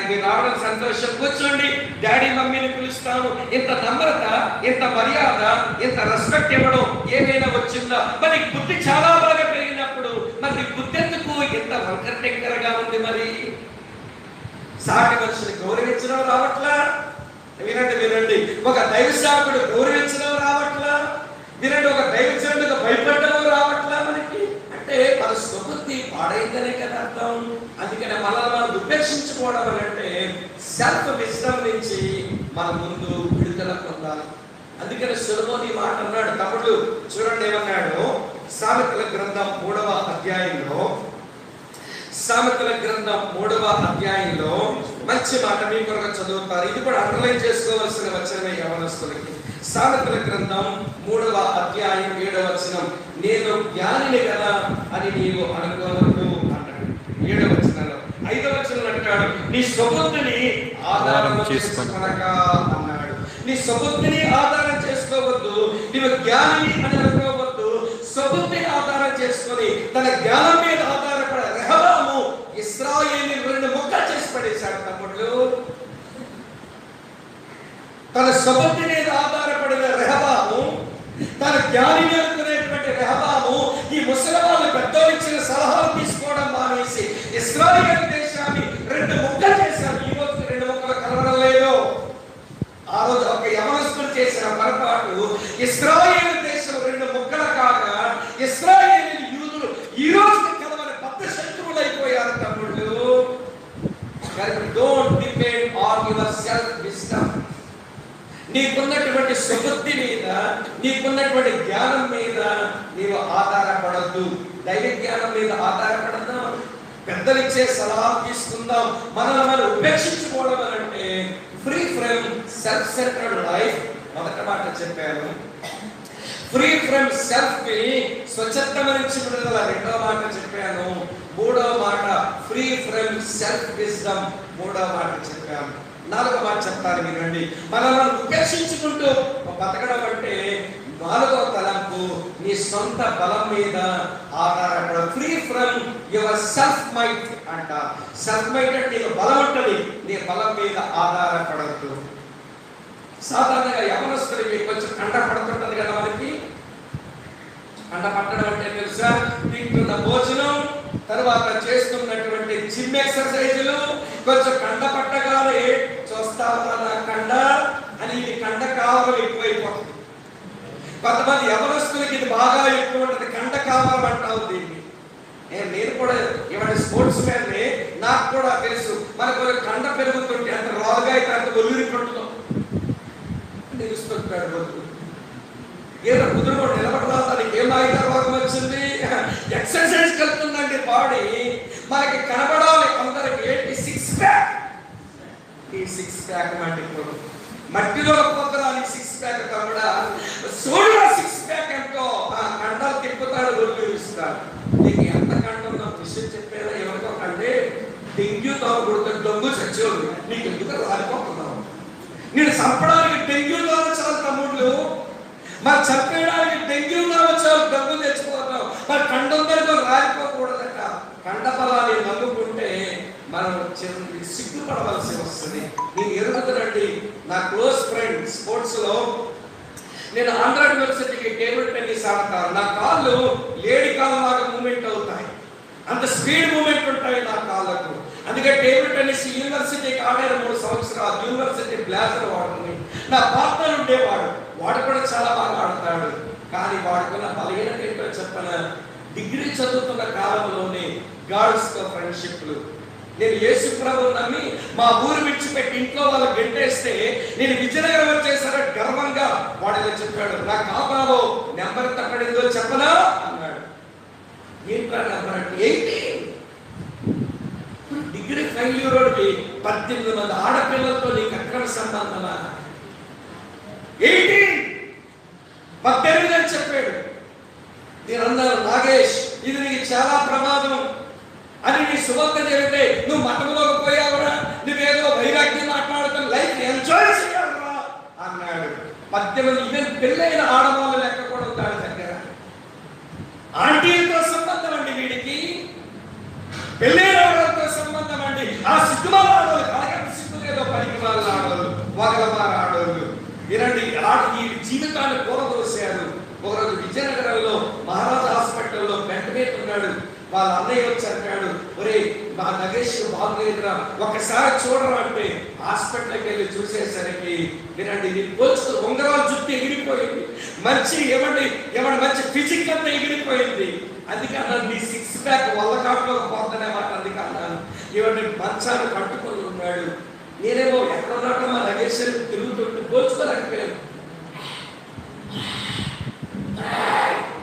మీరు రావడం సంతోషం, కూర్చోండి, డాడీ మమ్మీని పిలుస్తాను. ఇంత నమ్రత, ఇంత మర్యాద, ఇంత రెస్పెక్ట్ ఇవ్వడం ఏమైనా వచ్చిందా? మరి బుద్ధి చాలా బాగా పెరిగినప్పుడు మరి బుద్ధి ఎందుకు ఇంత వంకర టెంకరగా ఉంది? మరి సాటి మనుషుని గౌరవించడం రావట్లా? వినండి, ఒక దైవ సేవకుడు గౌరవించడం రావట్లా? వినండి, ఒక దైవజనుడిగా భయపడడం రావట్లా మనకి? అంటే మన స్వబుద్ధి పాడైందనే కదా అర్థం. అందుకనే మనం ఉపేక్షించుకోవడం అంటే సెల్ఫ్ విజ్డమ్ నుంచి మన ముందు విడుదల పొందాలి. అందుకని సొలొమోను ఈ మాట అన్నాడు. తమ్ముడు చూడండి ఏమన్నాడు. సామెతల గ్రంథం 3వ అధ్యాయంలో, సామెతల గ్రంథం 3వ అధ్యాయంలో మంచి మాట మీ కొరకు చదువుతారు. ఇది కూడా అండర్లైన్ చేసుకోవాల్సిన వచనమే యవనస్తులకి. సామెతల గ్రంథం 3వ అధ్యాయం 7వ వచనం, నేను జ్ఞానిని కదా అని నీవు అనుకోవద్దు అన్నాడు. 7వ వచనంలో. 5వ వచనంలో అంటాడు, నీ స్వబుద్ధిని ఆధారం చేసుకొనక అన్నాడు. నీ స్వబుద్ధిని ఆధారం చేసుకోవద్దు, నీవు జ్ఞానిని అని అనుకోవద్దు. స్వబుద్ధిని ఆధారం చేసుకొని తన జ్ఞానం మీద ఆధారపడ రెహబాము ఇశ్రాయేలీయులను 2 ముక్కలు చేసి పడేశాడు. తమ్ముళ్ళు, తన స్వబుద్ధి మీద ఆధారపడిన రెహబాము, తన జ్ఞానిని అనుకునేటువంటి రెహబాము ఈ ముసలివాళ్ళు పెద్దలు ఇచ్చిన సలహాలు తీసుకోవడం మానేసి ఇశ్రాయేలు దేశాన్ని 2 ముక్కలు చేశారు. ఈ రోజు 2 ముక్కలు కలవడం లేదు. ఆ రోజు ఒక యవనస్తుడు చేసిన పొరపాటు, ఇశ్రాయేలు దేశం 2 ముక్కలు కాగా ఇశ్రాయేలు యూదులు ఈ రోజు కలవని పెద్ద శత్రువులు అయిపోయారు. తమ్ముళ్ళు, don't depend on your self wisdom. నీకున్నటువంటి సుబుద్ధి మీద, నీకున్నటువంటి జ్ఞానం మీద నీవు ఆధారపడద్దు. దైవ జ్ఞానం మీద ఆధారపడద్దాం. పెద్దలు ఇచ్చే సలహా తీసుకుందాం. మనం ఉపేక్షించుకోవడం అంటే free from self centred life. మొదటి మాట చెప్పాను, ఫ్రీ ఫ్రమ్ సెల్ఫ్ కి స్వచ్ఛత నుంచి విడుదల. 2వ మాట చెప్పాను. 3వ మాట ఫ్రీ ఫ్రమ్ సెల్ఫ్ విజ్డమ్. 3వ మాట చెప్పాను. 4వ మాట చెప్తాను వినండి. మనం ఉపేక్షించుకుంటూ బతకడం అంటే 4వ తలంపు నీ సొంత బలం మీద ఆధారపడ. Free from your self might అంట. సెల్ఫ్ మైట్ అంటే నీకు బలం ఉంటుంది, నీ బలం మీద ఆధారపడద్దు. సాధారణంగా యవనస్తులకి కొంచెం కండ పడుతుంటది కదా మనకి. కండ పట్టడం అంటే తెలుసా? తింటున్న భోజనం, తర్వాత చేస్తున్నటువంటి జిమ్ ఎక్సర్సైజులు, కొంచెం కండ పట్టగానే చూస్తావా నా కండ అని ఇది కండ కావడం ఎక్కువైపోతుంది. కొంతమంది యవనస్తులకి ఇది బాగా ఎక్కువ ఉంటుంది, కండ కావడం అంటావు దీన్ని. నేను కూడా ఇవాళ స్పోర్ట్స్ మ్యాన్ని, నాకు కూడా తెలుసు. మనకు కండ పెరుగుతుంటే అంత రాగా అయితే అంత ఒలిరి పట్టుతాం నిలుస్తుంటాడు. ఏదో కుదురు నిలబడదా, దానికి ఏం ఆగిన రోగం వచ్చింది, ఎక్సర్సైజ్ కలుగుతుందండి బాడీ. మనకి కనబడాలి అందరికి ఏంటి? 6 ప్యాక్. ఈ 6 ప్యాక్ మట్టిలో పోతరాని 6 ప్యాక్ కనబడా సోడా 6 ప్యాక్ ఎంతో కండలు తిప్పుతాడు, ఒళ్ళు ఇస్తాడు. నీకు ఎంత కండ ఉన్న విషయం చెప్పేదా? ఎవరికో కంటే డెంగ్యూ తాగుడుతుంది, దొంగ చచ్చేవాడు. నీకు ఎందుకు రాలిపోతున్నావు? నేను చంపడానికి డెంగ్యూ తాగొచ్చాలి తమ్ముళ్ళు, మరి చంపేయడానికి డెంగ్యూ తాగొచ్చాలి, దొంగ తెచ్చిపోతావు. మరి కండందరితో రాలిపోకూడదట. కండ బలాన్ని నమ్ముకుంటే మనం సిగ్గుపడవలసి వస్తుంది. నేను ఎరుగుతానండి. నా క్లోజ్ ఫ్రెండ్ స్పోర్ట్స్ లో, నేను ఆంధ్ర యూనివర్సిటీకి టేబుల్ టెన్నిస్ ఆడతాను. నా కాళ్ళు లేడీ కాళ్ళ లాగా మూమెంట్ అవుతాయి, అంత స్పీడ్ మూమెంట్ ఉంటాయి నా కాళ్ళకు. అందుకే టేబుల్ టెన్నిస్ యూనివర్సిటీకి ఆడారు 3 సంవత్సరాలు. యూనివర్సిటీ బ్లాజర్ వాడుకుని నా పార్ట్నర్ ఉండేవాడు, వాడు కూడా చాలా బాగా ఆడతాడు. కానీ వాడుకున్న బలహీనత ఏంటో చెప్పన, డిగ్రీ చదువుతున్న కాలంలోనే గర్ల్స్ తో ఫ్రెండ్షిప్లు. నేను యేసు ప్రభువుని నమ్మి మా ఊరు విడిచిపెట్టి ఇంట్లో వాళ్ళు గెంటేస్తే నేను విజయనగరం వచ్చేసరికి గర్వంగా వాడిలో చెప్పాడు, నా ఖాతాలో నెంబర్ ఎంత పడిందో చెప్పనా అన్నాడు. ఏంట్రా నెంబర్ అంటే 18. డిగ్రీ ఫైనల్ ఇయర్ 18 మంది ఆడపిల్లలతో నీకు అక్రమ సంబంధమా? 18 అని చెప్పాడు. నేను అన్నాను, నాగేష్ ఇది నీకు చాలా ప్రమాదం అని నీ సువార్త జరిగితే నువ్వు మఠంలోకి పోయావురా, నువ్వేదో వైరాగ్యం మాట్లాడుతున్న లైఫ్ ఎంజాయ్ చేయాలరా అన్నాడు. 18 ఈవెన్ పెళ్ళైన ఆడవాళ్ళు లెక్క కూడా ఉంటాడు దగ్గర. ఆంటీలతో సంబంధం అండి వీడికి, పెళ్ళైన ఆడవాళ్ళతో సంబంధం అండి. ఆ సిగ్గుమాల ఆడవాళ్ళు, అలాగే సిగ్గు లేదో పనికి వాళ్ళ ఆడవాళ్ళు, వగలమార ఆడవాళ్ళు. వినండి, ఈ జీవితాన్ని కూరదోశారు. ఒకరోజు విజయనగరంలో మహారాజా హాస్పిటల్లో బెడ్ మీద ఉన్నాడు. వాళ్ళ అన్నయ్య వచ్చి అంటాడు, ఒరే మా నగేష్ బాగులేదురా, ఒక్కసారి చూడరా అంటే హాస్పిటల్కి వెళ్ళి చూసేసరికి వినండి, నేను పోల్చుతూ ఉంగరాల జుట్టు ఎగిరిపోయింది, మంచి మంచి ఫిజిక్ అంతా ఎగిరిపోయింది. అందుకన్నా నీ 6 ప్యాక్ వల్లకాట్లో పోతానే మాట. అందుకన్నాను ఇవన్నీ మంచాన్ని కట్టుకొని ఉన్నాడు. నేనేమో ఎక్కడున్నాక మా నగేష్ తిరుగుతుంటూ పోల్చుకోలేకపోయాను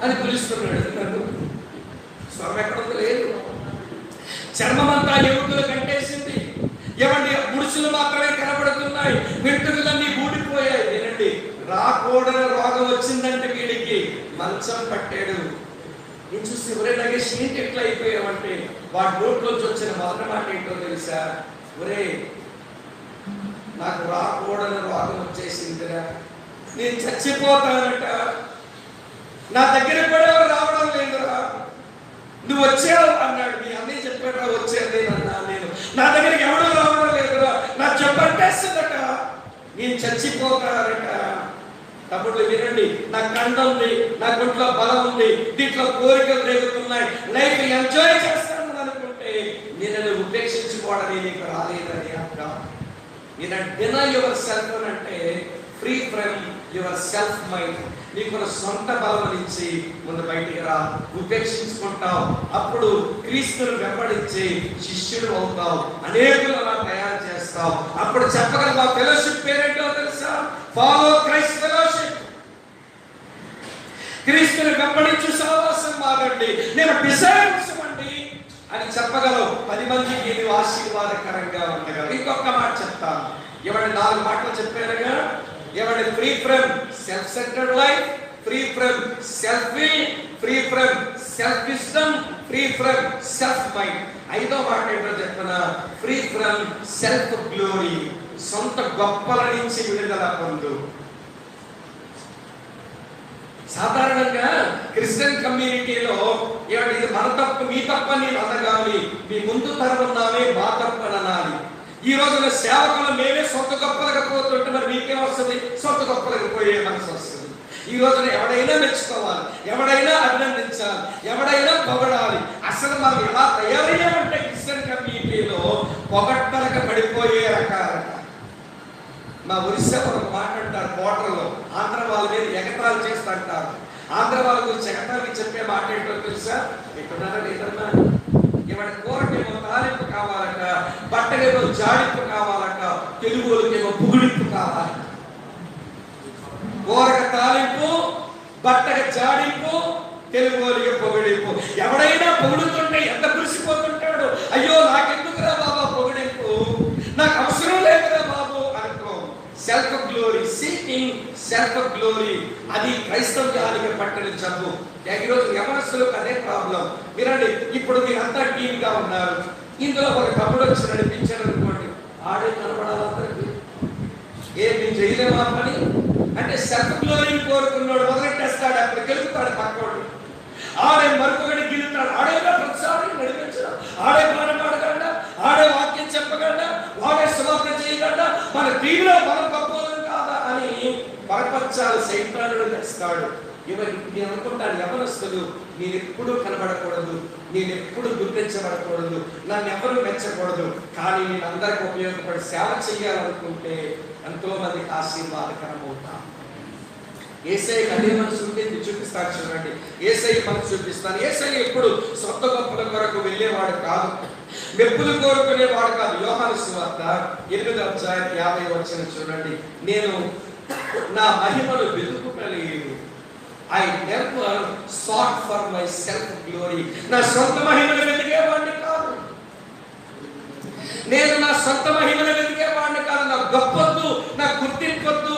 అని పిలుస్తున్నాడు. నన్ను స్వరం ఎక్కడుందో లేదు. చర్మం అంతా ఎముకలు కంటేసింది. ముడుచులు మాత్రమే కనబడుతున్నాయి, వెంట్రుకలన్నీ ఊడిపోయాయి. వినండి, రాకూడని రోగం వచ్చిందంటే వీడికి మంచం పట్టాడు. నేను చూసి ఒరే నగేష్ ఏంటి ఎట్లా అయిపోయావంటే వాడి నోట్లోంచి వచ్చిన మొదటి మాట ఏంటో తెలుసా? ఒరే నాకు రాకూడని రోగం వచ్చేసిందిరా, నేను చచ్చిపోతానట, నా దగ్గర కూడా రావడం లేదురా, నువ్వు వచ్చావు అన్నాడు. మీ అన్నయ్య చెప్పాడా వచ్చేది అన్నా. నేను నా దగ్గరికి ఎవడో రావడం లేదురా, నా చెప్పట్టేస్తుందట, నేను చచ్చిపోతానట. తమ్ముళ్ళు వినండి, నా కండ ఉంది, నా గుంట్లో బలం ఉంది, దీంట్లో కోరికలు రేగుతున్నాయి, లైఫ్ ఎంజాయ్ చేస్తాను అనుకుంటే నేను ఉపేక్షించుకోవడం నీకు రాలేదని అర్థం. నేను డినై యువర్ సెల్ఫ్ అంటే free from your self mind. నీకు సొంత బలం నుంచి ముందు బయటికి రా, ఉపేక్షించుకుంటావు. అప్పుడు క్రీస్తును వెంబడించి శిష్యుడు అవుతావు, అనేకులు అలా తయారు చేస్తావు. అప్పుడు చెప్పగలవా ఫెలోషిప్ పేరేంటో తెలుసా? Follow Christ fellowship. క్రీస్తుని వెంబడించు సహవాసం మారండి, నేను డిసైపుల్స్ అండి అని చెప్పగలవు. 10 మందికి ఇది ఆశీర్వాదకరంగా ఉండగలవు. ఇంకొక మాట చెప్తాను. 4 మాటలు చెప్పారుగా. Free from self centred life, free from self will, free from self wisdom, free from self mind. 5వ మాట ఏంటో చెప్పనా? Free from self glory. సొంత గొప్పల నుంచి విడుదల పొందు. సాధారణంగా క్రిస్టియన్ కమ్యూనిటీలో ఇది మన తప్పు మీ తప్పని అనగాలి, మీ ముందు తరం ఉన్నామే మా తప్పు అని అనాలి. ఈ రోజున సేవకులు మేమే సొంత గొప్పలకు పోతుంటే మరి మీకేం వస్తుంది? సొంత గొప్పలకు పోయే మనసు వస్తుంది. ఈ రోజున ఎవడైనా మెచ్చుకోవాలి, ఎవడైనా అభినందించాలి, ఎవడైనా పొగడాలి. అసలు మనం ఎలా తయారయ్యామంటే క్రిస్టియన్ కమ్యూనిటీలో పొగడ్తలకు పడిపోయే రకాల. మా ఒరిస్సా ఒక మాట అంటారు బోర్డర్లో, ఆంధ్ర వాళ్ళ మీద ఎగతాలు చేస్తూ అంటారు. ఆంధ్ర వాళ్ళ గురించి ఎగతాళి చెప్పే మాట ఏంటో తెలుసా? ఎక్కడున్నారా లేదన్నా, ఇవాడి కూరకేమో తాలింపు కావాలట, బట్టలేమో జాడింపు కావాలట, తెలుగులకేమో పుగుడింపు కావాలట. కూరకు తాలింపు, బట్టకి జాడింపు, తెలుగులకి పొగిడింపు. ఎవడైనా పొగుడుతుంటే ఎంత కురిసిపోతుంటాడు. అయ్యో నాకెందుకురా బాబా పొగిడింపు, నాకు అవసరం లేదురా బాబు అనుకో. Self glory, seeking self glory, అది క్రైస్తవ్యానికి పట్టిన జబ్బు. ఈరోజు యవనస్తులకు అదే ప్రాబ్లం. మీరండి, ఇప్పుడు మీరంతా టీమ్గా ఉన్నారు, ఇందులో ఒక తమ్ముడు వచ్చి నడిపించాడు అనుకోండి, ఆడే కనబడాలందరికీ ఏమి చేయలేమా పని అంటే సెల్ఫ్ గ్లోరీని కోరుకున్నాడు మొదలెట్టేస్తాడు, అక్కడ గెలుపుతాడు పక్కోడు. ఆడే మరొకటి గెలుతాడు, ఆడేగా ప్రతిసారి నడిపించడం, ఆడే పాట పాడగలడా, ఆడే వాక్యం చెప్పగలడా, వాడే సువార్త చేయగలడా, మన టీంలో మనం గొప్పలం కాదా అని పరపచ్చాలు సైతానుడు తెస్తాడు. నేను అనుకుంటాను, యవనస్తులు నేను ఎప్పుడు కనబడకూడదు, నేను ఎప్పుడు గుర్తించబడకూడదు, నన్ను ఎవరు మెచ్చకూడదు, కానీ నేను అందరికి ఉపయోగపడి సేవ చేయాలనుకుంటే ఎంతో మందికి ఆశీర్వాదకరం అవుతాను. యేసయ్య అదే మనసు ఉంటే చూపిస్తాను. చూడండి, యేసయ్య మనసు చూపిస్తాను. యేసయ్య ఎప్పుడు సొంత గొప్పల కొరకు వెళ్ళేవాడు కాదు, మెప్పులు కోరుకునేవాడు కాదు. యోహాను సువార్త 8:50 చూడండి, నేను నా మహిమను వెతుకుటలేదు. I never sought for my self glory. నా సొంత మహిమను వెతికేవాడిని కాదు, నేను నా సొంత మహిమను వెతికేవాడిని కాదు. నా గొప్పొద్దు, నా గుర్తింపొద్దు.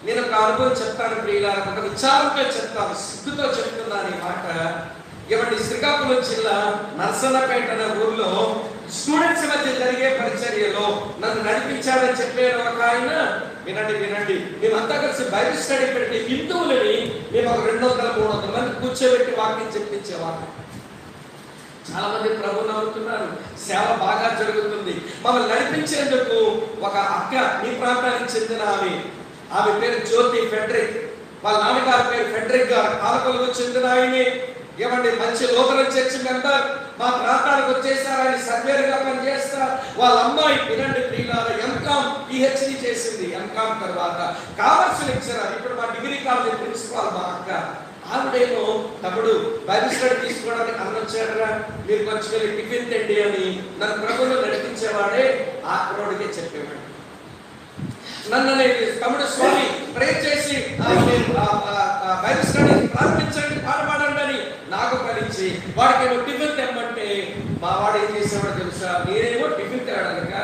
నేను ఒక అనుభవం చెప్తాను ప్రియులారా, ఒక విచారంతో చెప్తాను, సిగ్గుతో చెప్తున్నాను ఈ మాట. శ్రీకాకుళం జిల్లా నర్సన్నపేట అనే ఊర్లో స్టూడెంట్స్ మధ్య జరిగే పరిచర్యలో నన్ను నడిపించాడని చెప్పారు ఒక ఆయన. వినండి వినండి, మేమంతా కలిసి బైబిల్ స్టడీ పెట్టి హిందువులని మేము ఒక 200-300 మంది కూర్చోబెట్టి వాక్యం చెప్పించేవాళ్ళం. చాలా మంది ప్రభువుని నమ్ముతున్నారు, సేవ బాగా జరుగుతుంది. మమ్మల్ని నడిపించేందుకు ఒక అక్క మీ ప్రాంతానికి చెందిన ఆమె పేరు జ్యోతి ఫెడ్రిక్, వాళ్ళ నాన్నగారి పేరు ఫెడ్రిక్ గారు, కాలకొలకు చెందిన ఆయనే. ఏమండి, మంచి లోకల్ చర్చ్ మెంబర్, మా ప్రాంతానికి వచ్చేసారని సర్వేరుగా పనిచేస్తారు. వాళ్ళ అమ్మాయి వినండి ప్రియులారా, ఎంకామ్ PhD చేసింది. ఎంకామ్ తర్వాత కామర్స్ లెక్చరర్, ఇప్పుడు మా డిగ్రీ కాలేజ్ ప్రిన్సిపాల్ మా అక్క. ఆవిడేమో తమ్ముడు బైబిల్ స్టడీ తీసుకోవడానికి అన్నొచ్చాడరా, మీరు కొంచెం టిఫిన్ తిండి అని నన్ను ప్రభువులో నడిపించేవాడే ఆ కుర్రోడికే చెప్పేవాడు. నన్ను తమ్ముడు స్వామి ప్రే చేసి బైబిల్ స్టడీ ప్రారంభించండి, పాడమండి అని నాకు కలిసి వాడికి టిఫిన్ తెమ్మంటే మా వాడు ఏం చేసేవాడు తెలుసా, నేనేమో టిఫిన్ తేడానిక,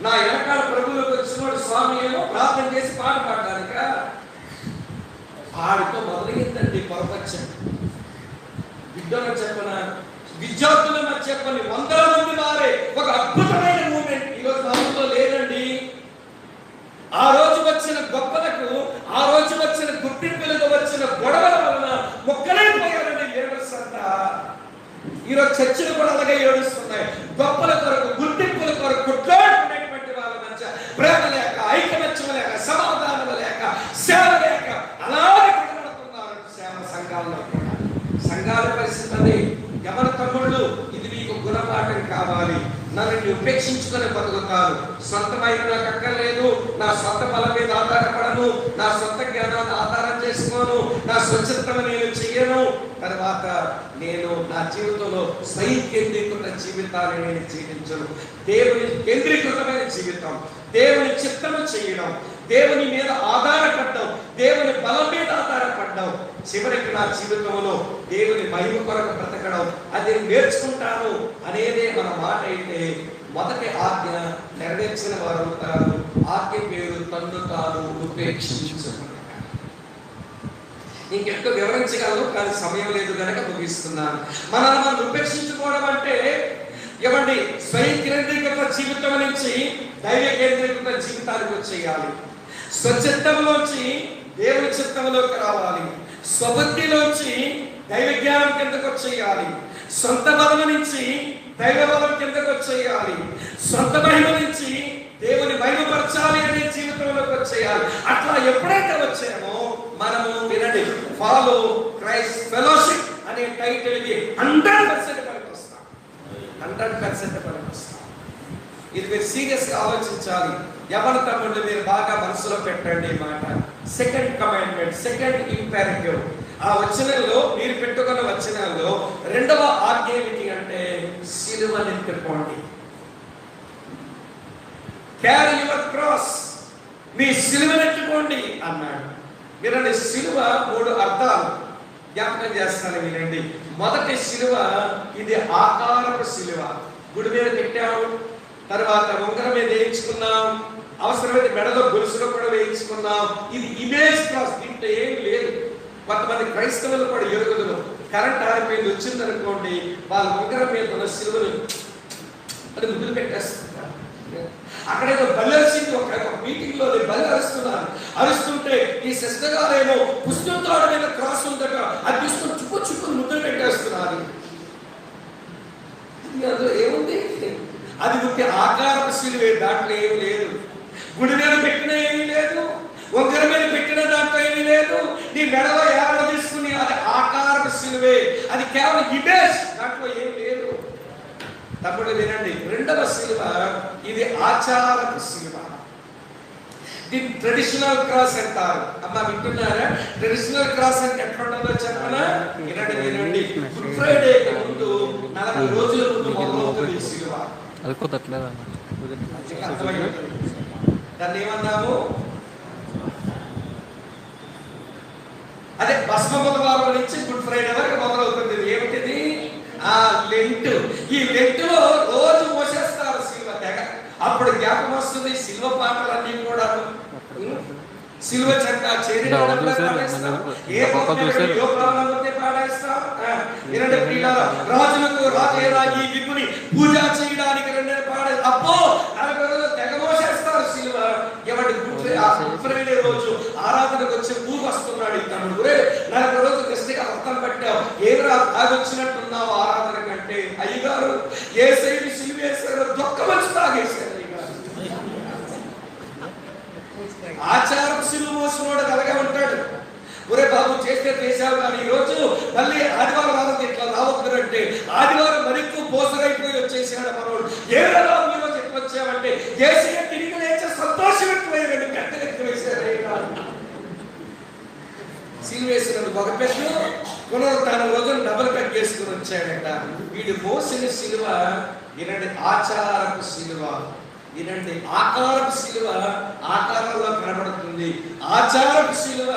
నా వెనకాల ప్రభువులోకి వచ్చినవాడు స్వామి ఏమో ప్రార్థన చేసి పాట పాడడానిక. ఆడితో మొదలైందండి పొరపచ్చం. బిడ్డలు చెప్పన, విద్యార్థుల మధ్య చెప్పని 100 మంది మారే ఒక అద్భుతమైన మూమెంట్ ఈరోజు మనలో లేదండి. ఆ రోజు వచ్చిన గొప్పలకు, ఆ రోజు వచ్చిన గుర్తింపులకు వచ్చిన గొడవల వలన మొక్కలైపోయారని ఏడుస్తుంట. ఈరోజు చర్చలు కూడా అలాగే ఏడుస్తున్నాయి. గొప్పల కొరకు, గుర్తింపుల కొరకు కొట్లాడుకునేటువంటి వాళ్ళ మధ్య ప్రేమ లేక, ఐకమత్యం లేక, సమాధానం లేక, సేవ లేక అలాగే కొట్లాడుతున్నారు సంఘాల్లో. సంఘాల పరిస్థితి ఎవరి తమ్ముళ్ళు, ఇది మీకు గుణపాఠం కావాలి. నన్ను ఉపేక్షించుకొని బతుకుతాను, సొంతమైన నాకు అక్కర్లేదు, నా సొంత బలం మీద ఆధారపడను, నా సొంత జ్ఞానాన్ని ఆధారం చేసుకోను, నా స్వచ్ఛతను నేను చెయ్యను. తర్వాత నేను నా జీవితంలో స్వయం కేంద్రీకృత జీవితాన్ని నేను జీవించను. దేవుని కేంద్రీకృతమైన జీవితం, దేవుని చిత్తము చేయడం, దేవుని మీద ఆధారపడ్డం, దేవుని బలం మీద ఆధారపడ్డం, చివరికి నా జీవితంలో దేవుని మహిమ కొరకు బ్రతకడం, అది నేర్చుకుంటాను అనేదే మన మాట అయితే మొదటి ఆజ్ఞ నెరవేర్చిన వారు అవుతారు. ఆజ్ఞ పేరు తన్ను తాను ఉపేక్షించుట. ఇంకెంతో వివరించగలను కానీ సమయం లేదు కనుక ముగిస్తున్నాను. మనల్ని మనం ఉపేక్షించుకోవడం అంటే ఏమండి, స్వయం కేంద్రీకృత జీవితం నుంచి దైవ కేంద్రీకృత జీవితానికి వచ్చేయాలి. స్వచిత్తంలోంచి దేవుని చిత్తంలోకి రావాలి. స్వబుద్ధిలోంచి దైవ జ్ఞానం కిందకు వచ్చేయాలి. సొంత బలం నుంచి దైవ బలం కిందకు వచ్చేయాలి. సొంత మహిమ నుంచి దేవుని మహిమపరచాలి అనే జీవితంలోకి వచ్చేయాలి. అట్లా ఎప్పుడైతే వచ్చామో మనము వినండి, ఫాలో క్రైస్ట్ ఫెలోషిప్ అనే టైటిల్ కి 100% పనికొస్తాం. 100% పనికొస్తాం. ఇది మీరు సీరియస్ గా ఆలోచించాలి. ఎవరి తమ్ముళ్ళు మీరు బాగా మనసులో పెట్టండి ఈ మాట. సెకండ్ కమాండ్మెంట్, సెకండ్ ఇంపెరేటివ్, ఆ వచనంలో మీరు పెట్టుకున్న వచనాల్లో రెండవ ఆజ్ఞ ఏమిటి అంటే సిలువనెత్తుకోండి. క్యారీ యువర్ క్రాస్, మీ సిలువనెత్తుకోండి అన్నాడు. వినండి, సిలువ 3 అర్థాలు జ్ఞాపకం చేస్తాను వినండి. మొదటి సిలువ ఇది ఆకారపు సిలువ, గుడి మీద పెట్టాము, తర్వాత ఉంగరం మీద వేయించుకున్నాం, అవసరమైతే మెడలో గొలుసులో కూడా వేయించుకున్నాం. ఇది ఇమేజ్ క్రాస్, దీంట్లో ఏమి లేదు. కొంతమంది క్రైస్తవులు కూడా ఎరుగుదలు కరెంట్ ఆరిపోయింది వచ్చిందనుకోండి, వాళ్ళ ఉంగరం మీద ఉన్న సిలువలు అది ముద్దులు పెట్టేస్తున్నారు. అక్కడేదో బలర్సింది, ఒక మీటింగ్ లో బలి అరుస్తుంటే ఈ సిస్టర్ గారేమో పుస్తకాల మీద క్రాస్ ఉందట, అది తీసుకొని చుప్పు చుప్పు ముద్దులు పెట్టేస్తున్నారు. అందులో ఏముంది? అది ముఖ్య ఆకారపు సిలువే, దాంట్లో ఏమి లేదు. గుడి మీద పెట్టిన ఏమీ లేదు, ఒకరి మీద పెట్టిన దాంట్లో ఏమీ లేదు. నీ మెడలో ఏడ తీసుకుని అది ఆకారపు సిలువే, అది కేవలం ఇమేజ్, దాంట్లో ఏమి లేదు. తమ్ముడు వినండి, రెండవ సిలువ ఇది ఆచారపు సిలువ. దీన్ని ట్రెడిషనల్ క్రాస్ అంటారు. అమ్మ వింటున్నారా? ట్రెడిషనల్ క్రాస్ అంటే ఎట్లా ఉంటుందో చెప్పనా? వినండి వినండి. గుడ్ ఫ్రైడే ముందు 40 రోజుల ముందు మొదలవుతుంది సిలువ. దాన్ని ఏమన్నాము? అదే భస్మ బుధవారం నుంచి గుడ్ ఫ్రైడే వరకు మొదలవుతుంది. ఏమిటిది? లెంట్. ఈ లెంట్ లో రోజు మోసేస్తారు సిలువ తెగ. అప్పుడు జ్ఞాపకం వస్తుంది సిలువ పాటలన్నీ కూడా. సిలువ చెక్క రాజులకు రాజేరాగి విపుని పూజ చేయడానికి 2 పాడే. అబ్బో 40 రోజులు తెగ మోసేస్తారు సిలువ. ఎవరి ఫ్రైడే రోజు ఆరాధనకు వచ్చి ఊరు వస్తున్నాడు ఇతను. నాకు రోజు గట్టిగా అర్థం పట్టావు, ఏదరా తాగొచ్చినట్టున్నావు ఆరాధన కంటే. అయ్యగారు యేసయ్యని సిలువేశారు, దుఃఖమని తాగేశారు అయ్యగారు. ఆచారం సిలువ మోసినోడు అలాగే ఉంటాడు. ఒరే బాబు చేస్తే చేశావు, కానీ ఈ రోజు మళ్ళీ ఆదివారం రావద్దు, ఇట్లా రావద్దు అంటే ఆదివారం మరింత పోసరైపోయి వచ్చేసాడు మనోడు. ఏదో ఈరోజు ఎట్లా వచ్చామంటే యేసయ్య తిరిగి లేచే సంతోషం ఎక్కువయ్యాడు, గంటలు ఎక్కువ వేశారు. సిలువేసిన ఒక పెద్ద పునరుత్థానం రోజు డబల్ కట్ చేసుకుని వచ్చాడట. వీడు మోసిన సిలువ వినండి, ఆచారపు సిలువ. వినండి, ఆకారపు సిలువ ఆకారంలో కనబడుతుంది, ఆచారపు సిలువ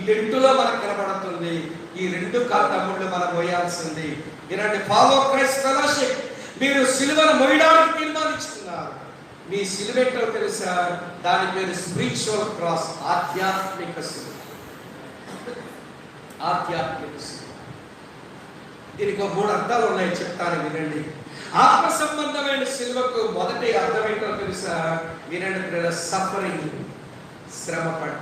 లెంటులో మనకు కనబడుతుంది. ఈ రెండు తమ్ముళ్ళు మనం మోయాల్సింది. వినండి, ఫాలో క్రైస్ట్ ఫెలోషిప్. మీరు సిలువను మోయడానికి తీర్మానించుకున్నారు. మీ సిలువ ఏంటో తెలుసా? దాని పేరు స్పిరిచువల్ క్రాస్, ఆధ్యాత్మిక సిలువ. ఆధ్యాత్మిక సిలువ. దీనికి 3 అర్థాలు ఉన్నాయి, చెప్తాను వినండి. ఆత్మ సంబంధమైన సిలువకు మొదటి అర్థం ఏంటో తెలుసా? వినండి, సఫరింగ్, శ్రమ పడ్డ.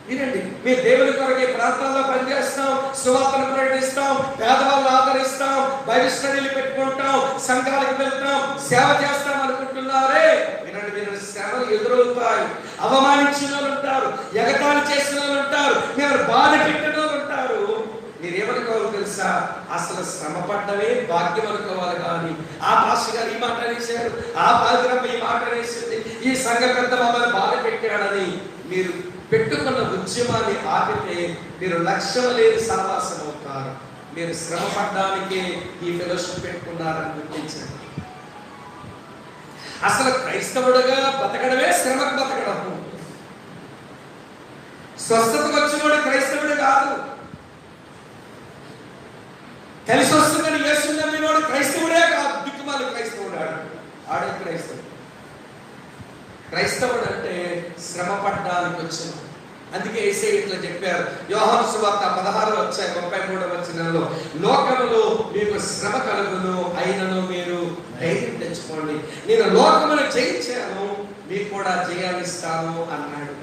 వినండి, మీ దేవుని కొరకే ప్రాంతాల్లో పనిచేస్తాం, సువార్తను ప్రకటిస్తాం, పేదవాళ్ళను ఆదరిస్తాం, బైబిల్ స్టడీలు పెట్టుకుంటాం, సంఘాలకు వెళ్తాం, సేవ చేస్తాం అనుకుంటున్నారే. వినండి వినండి, శ్రమలు ఎదురవుతాయి. అవమానించిన వాళ్ళు ఉంటారు, ఎగతాళి చేసిన వాళ్ళు ఉంటారు, మేము బాధ పెట్టిన వాళ్ళు ఉంటారు. మీరేమనుకోవాలి తెలుసా? అసలు శ్రమ పడ్డమే భాగ్యం అనుకోవాలి. కానీ ఆ పాస్టర్ గారు ఈ మాట అనేసారు, ఆ పాల్గొనమ్మ ఈ మాట అనేసింది, ఈ సంఘ పెద్ద మమ్మల్ని బాధ పెట్టాడని మీరు పెట్టుకున్న ఉద్యమాన్ని ఆపితే మీరు లక్ష్యం లేని సహవాసం అవుతారు. మీరు శ్రమ పడ్డానికే ఈ ఫెలోషిప్ పెట్టుకున్నారని గుర్తించండి. అసలు క్రైస్తవుడుగా బతకడమే శ్రమకు బతకడం. స్వస్థతకు వచ్చినోడు క్రైస్తవుడు కాదు. కలిసి వస్తుందని యేసు నమ్మినోడు క్రైస్తవుడే కాదు, దిక్కుమాలి క్రైస్తవుడు ఆడే క్రైస్తవుడు. క్రైస్తవుడు అంటే శ్రమ పడ్డానికి వచ్చిన. అందుకే యేసయ్య ఇట్లా చెప్పారు, యోహాను సువార్త 16:33 లోకములో మీకు శ్రమ కలుగును, అయినను మీరు ధైర్యం తెచ్చుకోండి, నేను లోకమును జయించాను, మీకు కూడా జయాన్నిస్తాను అన్నాడు.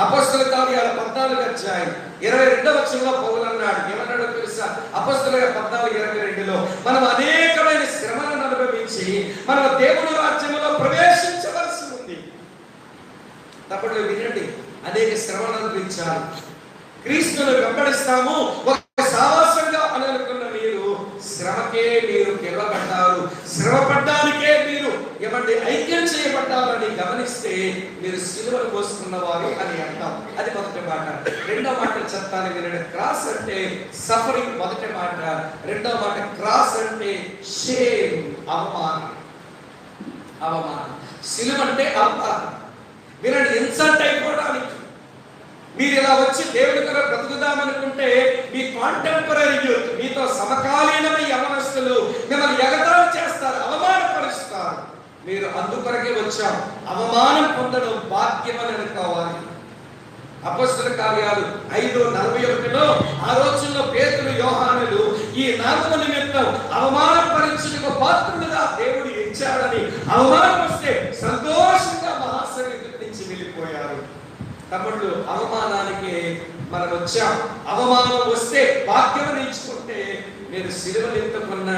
అపొస్తలుల కార్యాలు 14:22 పౌలు అన్నాడు. ఏమన్నాడో తెలుసా? అపొస్తలుల 14:22 మనం అనేకమైన శ్రమలను అనుభవించి మనం దేవుని రాజ్యంలో ప్రవేశించవలసి ఉంది. తప్పుడు వినండి, అనేక శ్రమలను అనుభవించాలి. క్రీస్తును వెంబడిస్తాము ఒక సావాసంగా అని అనుకున్న మీరు శ్రమకే మీరు గెలవబడ్డారు, శ్రమ పడ్డానికే మీరు ఏమంటే ఐక్యం చేయబడ్డారని గమనిస్తే మీరు సిలువను మోసుకున్నవారు అని అంటాం. అది మొదటి మాట. రెండో మాట చెప్తాను వినండి, క్రాస్ అంటే సఫరింగ్ మొదటి మాట. రెండో మాట క్రాస్ అంటే షేమ్, అవమానం. అవమానం. సిలువ అంటే అవమానం. వినండి, ఇన్సల్ట్ అయిపోవడానికి. మీరు ఇలా వచ్చి దేవుడి కొరకు బ్రతుకుదామనుకుంటే మీ కాంటెంపరీ యూత్, మీతో సమకాలీనమైన యవనస్తులు మిమ్మల్ని ఎగతాళి చేస్తారు, అవమానపరుస్తారు. మీరు అందుకొరకే వచ్చాం. అవమానం పొందడం భాగ్యం అని అనుకోవాలి. అపొస్తలుల కార్యాలు 5:41 ఆ రోజుల్లో పేతురు యోహానులు ఈ నామము నిమిత్తం అవమానపరచుటకు పాత్రులుగా దేవుడు ఇచ్చాడని అవమానం వస్తే సంతోషంగా మహాసన్నిధి నుంచి వెళ్ళిపోయారు. తమ్ముళ్ళు, అవమానానికి మనం వచ్చాం. అవమానం వస్తే భాగ్యం నేర్చుకుంటే మీరు సిలువను ఎత్తుకున్న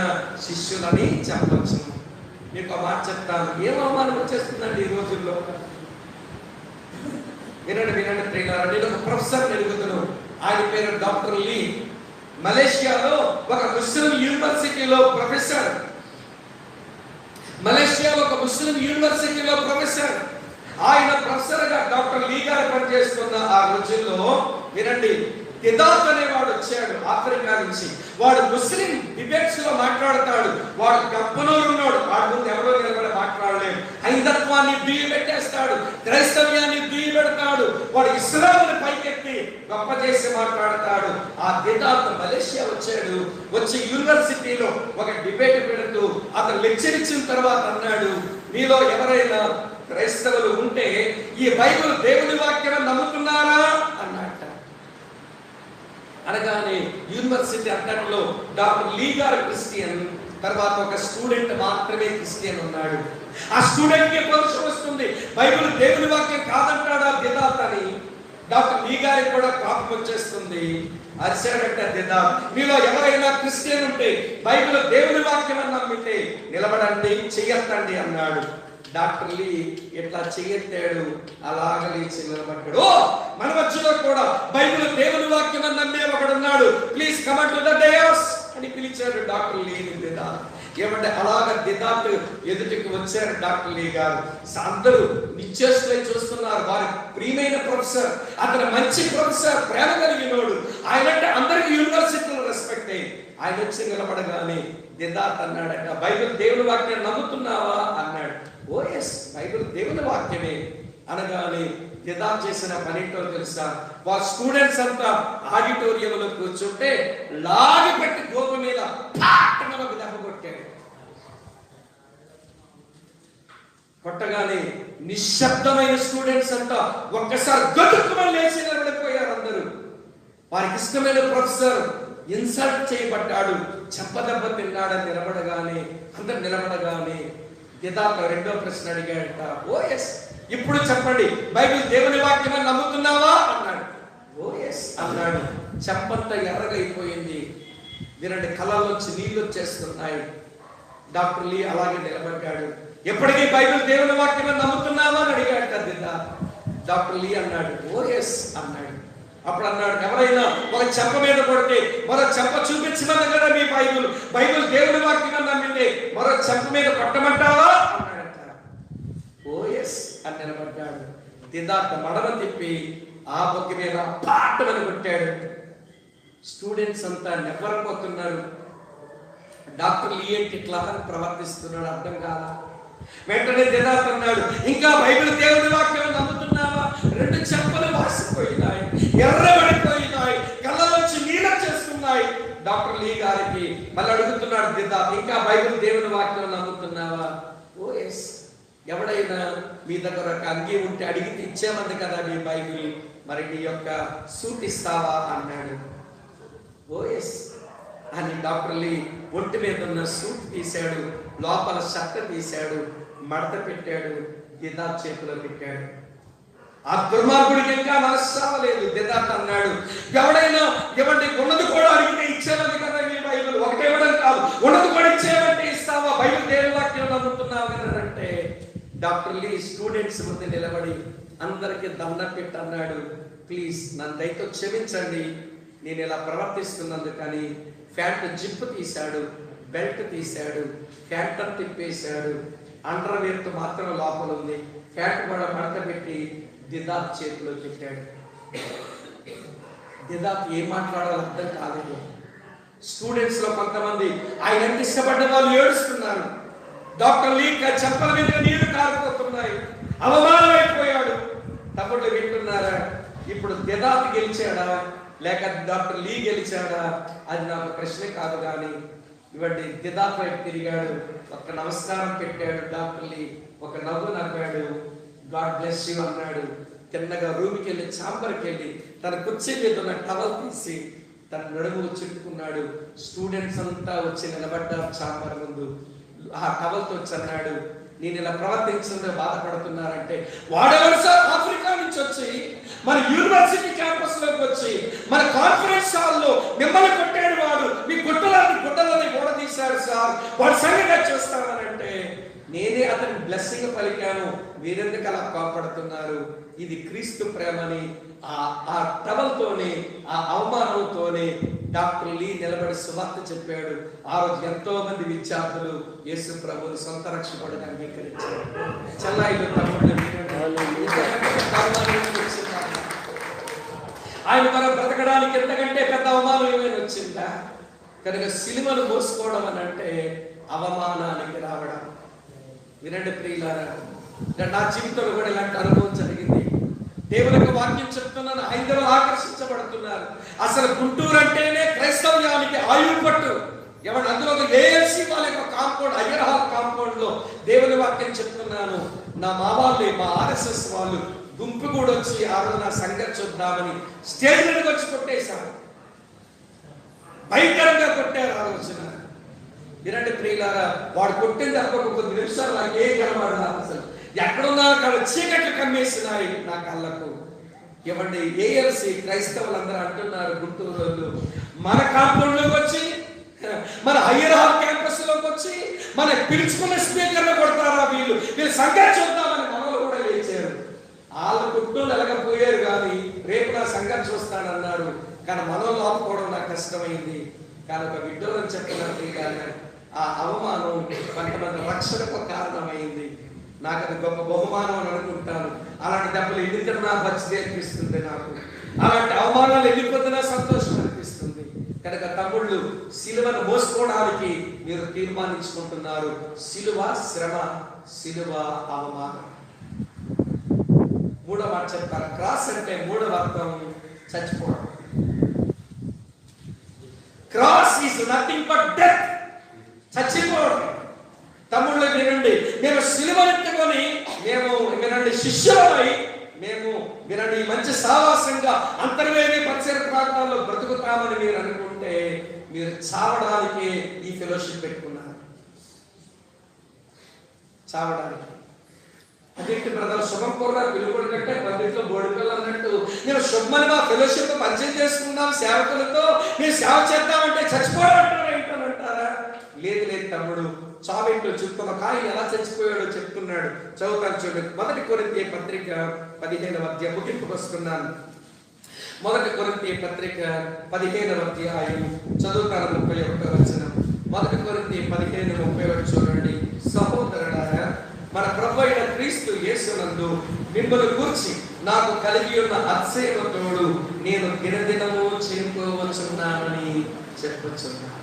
శిష్యులని చెప్పచ్చు. మీకు ఒక మాట చెప్తాను, ఏం అవమానం వచ్చేస్తుందండి ఈ రోజుల్లో? వినండి వినండి ప్రియులారా, నేను ఒక ప్రొఫెసర్ ఎదుగుతున్నాను. ఆయన పేరు డాక్టర్ లీ. మలేషియాలో ఒక ముస్లిం యూనివర్సిటీలో ప్రొఫెసర్. మలేషియాలో ఒక ముస్లిం యూనివర్సిటీలో ప్రొఫెసర్. ఆయన ప్రొఫెసర్ గా డాక్టర్ లీ గారు పనిచేస్తున్న ఆ రోజుల్లో వినండి, దిదాత్ అనేవాడు వచ్చాడు ఆఫ్రికా నుంచి. వాడు ముస్లిం డిబేట్స్ లో మాట్లాడతాడు. వాడు గప్పనూరు ఉన్నాడు, వాడి ముందు ఎవరో నిలబడి మాట్లాడలేడు. హైందత్వాన్ని దుయ్యి పెట్టేస్తాడు, క్రైస్తవ్యాన్ని దుయ్యి పెడతాడు. వాడు ఇస్లాంని పైకెత్తి గొప్ప చేసి మాట్లాడతాడు. ఆ దిదాత్ మలేషియా వచ్చాడు. వచ్చి యూనివర్సిటీలో ఒక డిబేట్ పెడుతూ అతను లెక్చర్ ఇచ్చిన తర్వాత అన్నాడు, మీలో ఎవరైనా క్రైస్తవులు ఉంటే ఈ బైబిల్ దేవుని వాక్యం నమ్ముతున్నారా అన్నట్ట. అనగానే యూనివర్సిటీ అక్కడలో డాక్టర్ లీ గారు క్రిస్టియన్, తర్వాత ఒక స్టూడెంట్ మాత్రమే క్రిస్టియన్ ఉన్నాడు. ఆ స్టూడెంట్ కి పౌరుషం వస్తుంది, బైబిల్ దేవుని వాక్యం కాదంటాడా దిదాత్ అని. డాక్టర్ లీ గారికి కూడా కోపం వచ్చేస్తుంది. అరిశాడంటే దిదాత్, మీలో ఎవరైనా క్రిస్టియన్ ఉంటే బైబిల్ దేవుని వాక్యం అని నమ్మితే నిలబడండి, చెయ్యొద్దండి అన్నాడు. డాక్టర్ లీ ఇట్లా చెయ్యెత్తాడు, అలాగ లేచి నిలబడ్డాడు. ఓ, మన మధ్యలో కూడా బైబిల్ దేవుని వాక్యం అని నమ్మే ఒకడున్నాడు, please come to the dais అని పిలిచాడు డాక్టర్ లీని దిదాత్. ఏమంటే అలాగ దిదాత్ ఎదుటికి వచ్చారు డాక్టర్ లీ గారు. అందరూ నిశ్చేష్టులై చూస్తున్నారు. వారి ప్రియమైన ప్రొఫెసర్, అతను మంచి ప్రొఫెసర్, ప్రేమ కలిగినోడు, ఆయనంటే అందరికి యూనివర్సిటీలో రెస్పెక్ట్ అయ్యి ఆయన వచ్చి నిలబడగానే దిదాత్ అన్నాడట, బైబిల్ దేవుని వాక్యాన్ని నమ్ముతున్నావా అన్నాడు. ఓ ఎస్, బైబిల్ దేవుని వాక్యమే అనగానే దిదాత్ చేసిన పనేంటో తెలుసా? వాళ్ళ స్టూడెంట్స్ అంతా ఆడిటోరియంలో కూర్చుంటే లాగి పెట్టి గోప మీద ఒక దెబ్బ కొట్టాడు. కొట్టగానే నిశ్శబ్దమైన స్టూడెంట్స్ అంతా ఒక్కసారి గతుక్కుమని లేచి నిలబడిపోయారు. అందరూ వారికి ఇష్టమైన ప్రొఫెసర్ ఇన్సల్ట్ చేయబడ్డాడు, చెంపదెబ్బ తిన్నాడని నిలబడగానే అందరు నిలబడగానే దిదాత్ రెండో ప్రశ్న అడిగాడట. ఓ ఎస్, ఇప్పుడు చెప్పండి, బైబిల్ దేవుని వాక్యమని నమ్ముతున్నావా అన్నాడు. ఓ ఎస్ అన్నాడు. చెంపంతా ఎర్రగైపోయింది, వినండి, కళ్ళలోంచి నీళ్ళు వచ్చేస్తున్నాయి. డాక్టర్ లీ అలాగే నిలబడ్డాడు. ఎప్పటికీ బైబిల్ దేవుని వాక్యమని నమ్ముతున్నావా అని అడిగాడట దిదాత్. డాక్టర్ లీ అన్నాడు, ఓ ఎస్ అన్నాడు. అప్పుడు అన్నాడు, ఎవరైనా ఒక చెంప మీద కొడితే మరో చెంప చూపించమని కదా మీ బైబిల్, బైబిల్ దేవుని వాక్యమని నమ్మితే మరో చెంప మీద కొట్టమంటావా అన్నాడట. ఓ ఎస్ అని నిలబడ్డాడు. దిదాత్ మడమ తిప్పి ఆ బొక్క మీద పాటమని కొట్టాడు. స్టూడెంట్స్ అంతా నెవ్వరపోతున్నారు. డాక్టర్ లీ ఏంటి ఇట్లా ప్రవర్తిస్తున్నాడు అర్థం కాదా? వెంటనే దిదాత్ అన్నాడు, ఇంకా బైబిల్ దేవుని వాక్యం నమ్ముతున్నావా? రెండు చెంపలు వాసిపోయినాయి, ఎర్రబడిపోయినాయి, కళ్ళలోంచి నీళ్ళు చేస్తున్నాయి. డాక్టర్ లీ గారికి మళ్ళీ అడుగుతున్నాడు దిదాత్, ఇంకా బైబిల్ దేవుని వాక్యం నమ్ముతున్నావా? ఓ ఎస్. ఎవడైనా మీ దగ్గర ఒక అంగీ ఉంటే అడిగితే ఇచ్చేమంది కదా మీ బైబిల్, మరి నీ యొక్క సూట్ ఇస్తావా అన్నాడు. ఓ ఎస్ అని డాక్టర్ లీ ఒంటి మీద ఉన్న సూట్ తీశాడు, లోపల షర్ట్ తీశాడు, మడత పెట్టాడు, దిదాత్ చేతిలో పెట్టాడు. ఆ దుర్మార్గుడికి ఇంకా మనస్సావలేదు. దిదాత్ అన్నాడు, ఎవడైనా ఇవ్వండి, ఉన్నది కూడా అడిగితే ఇచ్చేమంది కదా మీ బైబిల్, ఒకటే ఇవ్వడం కాదు, ఉన్నది కూడా ఇచ్చేమంటే ఇస్తావా? బైబిల్ దేవుని వాక్యం నమ్ముతున్నావు కదా అంటే డాక్టర్ లీ స్టూడెంట్స్ ముందు నిలబడి అందరికి దండం పెట్టి అన్నాడు, ప్లీజ్ నన్ను దయతో క్షమించండి, నేను ఇలా ప్రవర్తిస్తున్నందుకు. కానీ ప్యాంట్ జిప్ తీశాడు, బెల్ట్ తీశాడు, ప్యాంట్ తిప్పేశాడు, అండర్వేర్తో మాత్రం లోపల ఉంది, ప్యాంట్ కూడా మడత పెట్టి దిదాత్ చేతిలో పెట్టాడు. దిదాత్ ఏం మాట్లాడాలో అర్థం కాలేదు. స్టూడెంట్స్ లో కొంతమంది ఆయన ఎంత ఇష్టపడ్డ వాళ్ళు ఏడుస్తున్నారు. డాక్టర్ లీ చెంపల మీద నీళ్లు కారిపోతున్నాయి, అవమానం అయిపోయాడు. తమ్ముళ్ళు వింటున్నారా? ఇప్పుడు దిదాత్ గెలిచాడా లేక డాక్టర్ లీ గెలిచాడా అది నాకు ప్రశ్న కాదు. కానీ ఇవ్వండి, దిదాత్ వైపు తిరిగాడు, ఒక నమస్కారం పెట్టాడు. డాక్టర్ లీ ఒక నవ్వు నవ్వాడు, గాడ్ బ్లెస్ యూ అన్నాడు. తిన్నగా రూమ్కి వెళ్ళి చాంబర్కి వెళ్ళి తన కుర్చీ మీద ఉన్న టవల్ తీసి తన నడుము చుట్టుకున్నాడు. స్టూడెంట్స్ అంతా వచ్చి నిలబడ్డారు చాంబర్ ముందు. ఆ టవల్తో వచ్చి అన్నాడు, నేను ఇలా ప్రవర్తించడంలో బాధపడుతున్నారంటే, వాడెవరు సార్ ఆఫ్రికా నుంచి వచ్చి మన యూనివర్సిటీ క్యాంపస్ లోకి వచ్చి మన కాన్ఫరెన్స్ హాల్లో మిమ్మల్ని కొట్టాడు, వాడు మీ గుడ్డలని ఓడదీశాడు సార్, వాడు సంగతి చూస్తామనంటే నేనే అతని బ్లెస్సింగ్ పలికాను, మీరెందుకు అలా కాపాడుతున్నారు? ఇది క్రీస్తు ప్రేమని ఆ టవల్తోనే ఆ అవమానంతోనే డాక్టర్ లీ నిలబడి సువార్త చెప్పాడు. ఆ రోజు ఎంతో మంది విద్యార్థులు యేసు ప్రభువుని సొంత రక్షకుడిగా అంగీకరించారు. చెల్లాయిలు తమ్ముళ్ళు, ఆయన మనం బ్రతకడానికి ఎంతకంటే పెద్ద అవమానం ఏమైనా వచ్చిందా? కనుక సిలువను మోసుకోవడం అని అంటే అవమానానికి రావడం. వినండి ప్రియులారా, నా జీవితంలో కూడా ఇలాంటి అనుభవం జరిగింది. దేవునికి వాక్యం చెప్తున్నాను, హైందవులు ఆకర్షించబడుతున్నారు. అసలు గుంటూరు అంటేనే క్రైస్తవ్యానికి ఆయువు పట్టు. ఎవరు అందులో ఏఎల్సి వాళ్ళ యొక్క కాంపౌండ్, అయ్యర్ హాల్ కాంపౌండ్ లో దేవుని వాక్యం చెప్తున్నాను. నా మా వాళ్ళు, మా ఆర్ఎస్ఎస్ వాళ్ళు గుంపు కూడా వచ్చి ఆ రోజు నా సంగతి చూద్దామని స్టేజ్ మీదకి వచ్చి కొట్టేశారు, భయంకరంగా కొట్టారు. ఆ రోజున వినండి ప్రియులారా, వాడు కొట్టిన దెబ్బకు కొద్ది నిమిషాలు నాకు ఏం కనబడదు. అసలు ఎక్కడున్నా అక్కడ చీకట్లు కమ్మేసినాయి నా కళ్ళకు. ఇవ్వండి, ఏఎల్సి క్రైస్తవులందరూ అంటున్నారు, గుంటూరు వాళ్ళు మన కాంపౌండ్లోకి వచ్చి, మన హయ్యర్ హాల్ క్యాంపస్ లోకి వచ్చి మన పిలుచుకున్న స్పీకర్లు కొడతారా వీళ్ళు సంఘం చూద్దామని మనలో కూడా లేచారు. వాళ్ళు కుటుంబం ఎలాగపోయారు కానీ రేపు నా సంఘం చూస్తానన్నారు. కానీ మనలో ఆపుకోవడం నాకు కష్టమైంది. కానీ ఒక విడ్డోలని చెప్పినట్టు కానీ ఆ అవమానం కొంతమంది రక్షణకు కారణమైంది. నాకు అది గొప్ప బహుమానం అని అనుకుంటాను. అలాంటి దెబ్బలు ఎన్నికన్నా మంచిది అనిపిస్తుంది. నాకు అలాంటి అవమానాలు వెళ్ళిపోతున్నా సంతోషం అనిపిస్తుంది. కనుక తమ్ముళ్ళు, సిలువను మోసుకోవడానికి మీరు తీర్మానించుకుంటున్నారు. సిలువ శ్రమ, సిలువ అవమానం. మూడవ మాట చెప్తారు. క్రాస్ అంటే మూడవ అర్థం చచ్చిపోవడం. Cross is nothing but death, చచ్చిపోవడం. తమ్ముళ్ళు వినండి, మేము సిలువనెత్తుకొని మేము వినండి శిష్యులమై మేము వినండి మంచి సావాసంగా అంతర్వేది పరిసర ప్రాంతాల్లో బ్రతుకుతామని మీరు అనుకుంటే మీరు చావడానికి ఈ ఫెలోషిప్ పెట్టుకున్నారు. చావడానికి అదేంటి బ్రదర్, శుభం కోరారు పిలుపుడు కంటే పండిట్లో బోడికలు అన్నట్టు నేను శుభమని మా ఫెలోషిప్ పరిచయం చేసుకుందాం సేవకులతో, మీరు సేవ చేద్దామంటే చచ్చిపోవడం ఏంటంటారా? లేదు లేదు తమ్ముడు, చావేంటో చెప్తున్నా. కానీ ఎలా చచ్చిపోయాడో చెప్తున్నాడు. చదువుతాను చూడండి. 1 కొరింథీ పత్రిక 15వ అధ్యాయం ముగింపుకు వస్తున్నాను. 1 కొరింథీ పత్రిక 15వ అధ్యాయం చదువుతాను 31వ వచనం. 1 కొరింథీ 15:31 చూడండి. సహోదరులారా, మన ప్రభు అయిన క్రీస్తు యేసునందు మిమ్మల్ని గూర్చి నాకు కలిగి ఉన్న అతిశయముతోడు నేను దినదినము చనిపోవచ్చున్నానని చెప్పుచున్నాను.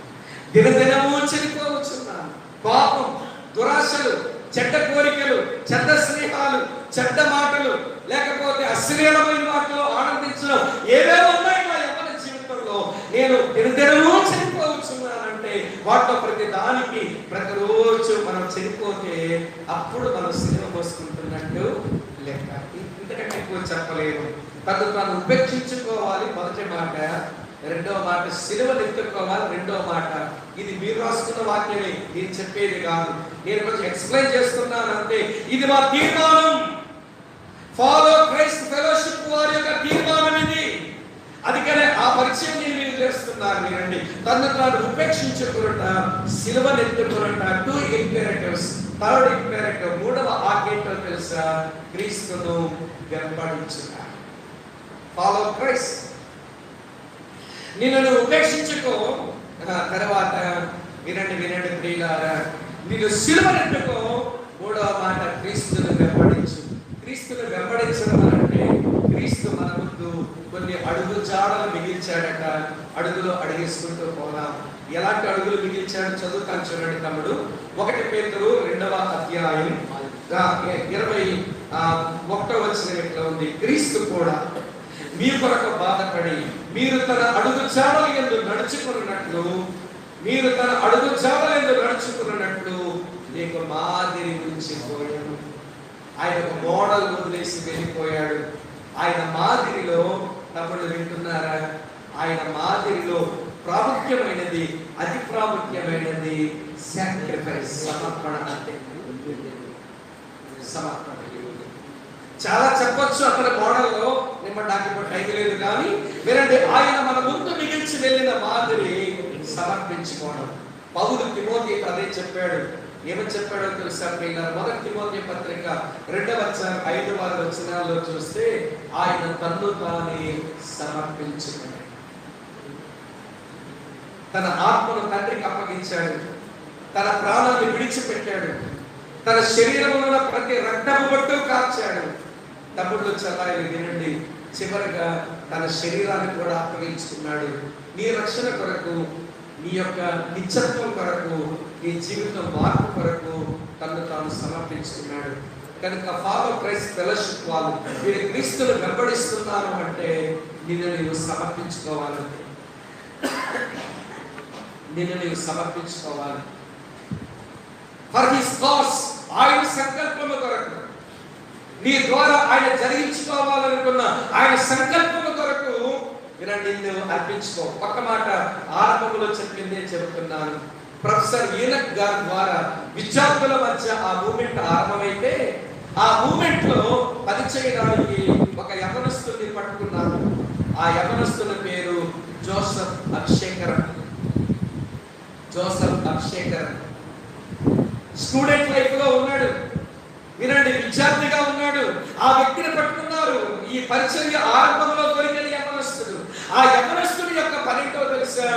దినదినము చనిపోవచ్చున్నాను. పాపం, దురాశలు, చెడ్డ కోరికలు, చెడ్డ స్నేహాలు, చెడ్డ మాటలు, లేకపోతే అశ్లీలమైన మాటలు ఆనందించడం ఏవేవో ఉన్నాయి నా యవ్వన జీవితంలో. నేను దినదినము చనిపోవచ్చున్నానంటే వాటిలో ప్రతి దానికి ప్రతిరోజు మనం చనిపోతే అప్పుడు మనం సినిమా పోసుకుంటున్నట్టు లెక్క. ఇంతకంటే ఎక్కువ చెప్పలేము. తను తాను ఉపేక్షించుకోవాలి మొదటి మాట. రెండవ మాట సిలువను ఎత్తుకోవాలి. రెండవ మాట ఇది మీరు రాసుకున్న వాక్యమే, నేను చెప్పేది కాదు. నేను కొంచెం ఎక్స్ప్లెయిన్ చేస్తున్నాను అంతే. ఇది మా తీర్మానం. ఫాలో క్రైస్ట్ ఫెలోషిప్ వారి యొక్క తీర్మానం ఇది. అందుకనే ఆ పరిచయం నేను మీరు చేస్తున్నాను. మీరండి తను తాను ఉపేక్షించుకున్నట, సిలువను ఎత్తుకున్నట. 2 ఇంపెరేటివ్స్. థర్డ్ ఇంపెరేటివ్, మూడవ ఆజ్ఞ తెలుసా? క్రీస్తును వెంబడించుట. Follow Christ. నిన్ను ఉపేక్షించుకో. తర్వాత వినండి వినండి ప్రియులారా, నిన్ను సిలువనెత్తుకో. మూడవ మాట క్రీస్తును వెంబడించు. క్రీస్తును వెంబడించడం అంటే క్రీస్తు మన ముందు కొన్ని అడుగు జాడలు మిగిల్చాడట. అడుగులో అడిగేసుకుంటూ పోదాం. ఎలాంటి అడుగులు మిగిల్చాడు చదువుతాను చూడండి తమ్ముడు. 1 పేతురు 2వ అధ్యాయం 21వ వచనం ఇట్లా ఉంది. క్రీస్తు కూడా మీ కొరకు బాధపడి మీరు తన అడుగు జాడల యందు నడుచుకున్నట్లు, మీరు తన అడుగు జాడల యందు నడుచుకున్నట్లు నీకు మాదిరి ఉంచిపోయాడు. ఆయన ఒక మోడల్ వదిలేసి వెళ్ళిపోయాడు. ఆయన మాదిరిలో తమ్ముడు వింటున్నారా? ఆయన మాదిరిలో ప్రాముఖ్యమైనది, అతి ప్రాముఖ్యమైనది సాక్రిఫైస్, సమర్పణ. అంటే సమర్పణ. చాలా చెప్పొచ్చు అతని మోడల్లో, నాకు ఇప్పుడు టైం లేదు. కానీ వినండి, ఆయన మన ముందు మిగిల్చి వెళ్ళిన మాదిరి సమర్పించుకోవడం. పౌలు తిమోతికి అదే చెప్పాడు. ఏమని చెప్పాడో తెలుసా ప్రియులారా? 1 తిమోతి పత్రిక 2వ అధ్యాయం 5వ వచనాల్లో చూస్తే ఆయన తన్ను తానే సమర్పించుకున్నాడు. తన ఆత్మను తండ్రికి అప్పగించాడు. తన ప్రాణాన్ని విడిచిపెట్టాడు. తన శరీరంలో ప్రతి రక్తము బొట్టు కార్చాడు. తమ్ముళ్ళు చల్లారి వినండి, చివరిగా తన శరీరాన్ని కూడా అప్పగించుకున్నాడు. నీ రక్షణ కొరకు, నీ యొక్క నిత్యత్వం కొరకు, నీ జీవితం మార్పు కొరకు తను తాను సమర్పించుకున్నాడు. కనుక ఫాలో క్రైస్ట్ ఫెలోషిప్ వాళ్ళు మీరు క్రీస్తును వెంబడిస్తున్నారు అంటే నిన్ను నీవు సమర్పించుకోవాలి. నిన్ను నీవు సమర్పించుకోవాలి. ఫర్ హిస్ కాజ్, ఆయన సంకల్పము కొరకు, నీ ద్వారా ఆయన జరిగించుకోవాలనుకున్న ఆయన సంకల్పము కొరకు వినండి, నిన్ను అర్పించుకో. ఒక్క మాట ఆరంభంలో చెప్పిందే చెబుతున్నాను. ప్రొఫెసర్ ఈనక్ గారి ద్వారా విద్యార్థుల మధ్య ఆ మూమెంట్ ఆరంభమైతే ఆ మూమెంట్ లో పనిచేయడానికి ఒక యవనస్తుని పట్టుకున్నారు. ఆ యవనస్తుని పేరు జోసెఫ్ అభిషేకరన్. జోసెఫ్ అభిషేకరన్ స్టూడెంట్ లైఫ్ లో ఉన్నాడు. వినండి, విద్యార్థిగా ఉన్నాడు. ఆ వ్యక్తిని పట్టుకున్నారు. ఈ పరిచర్య ఆరంభంలో దొరికిన యవనస్తుడు. ఆ యవనస్తుడి యొక్క పనితో తెలుసా?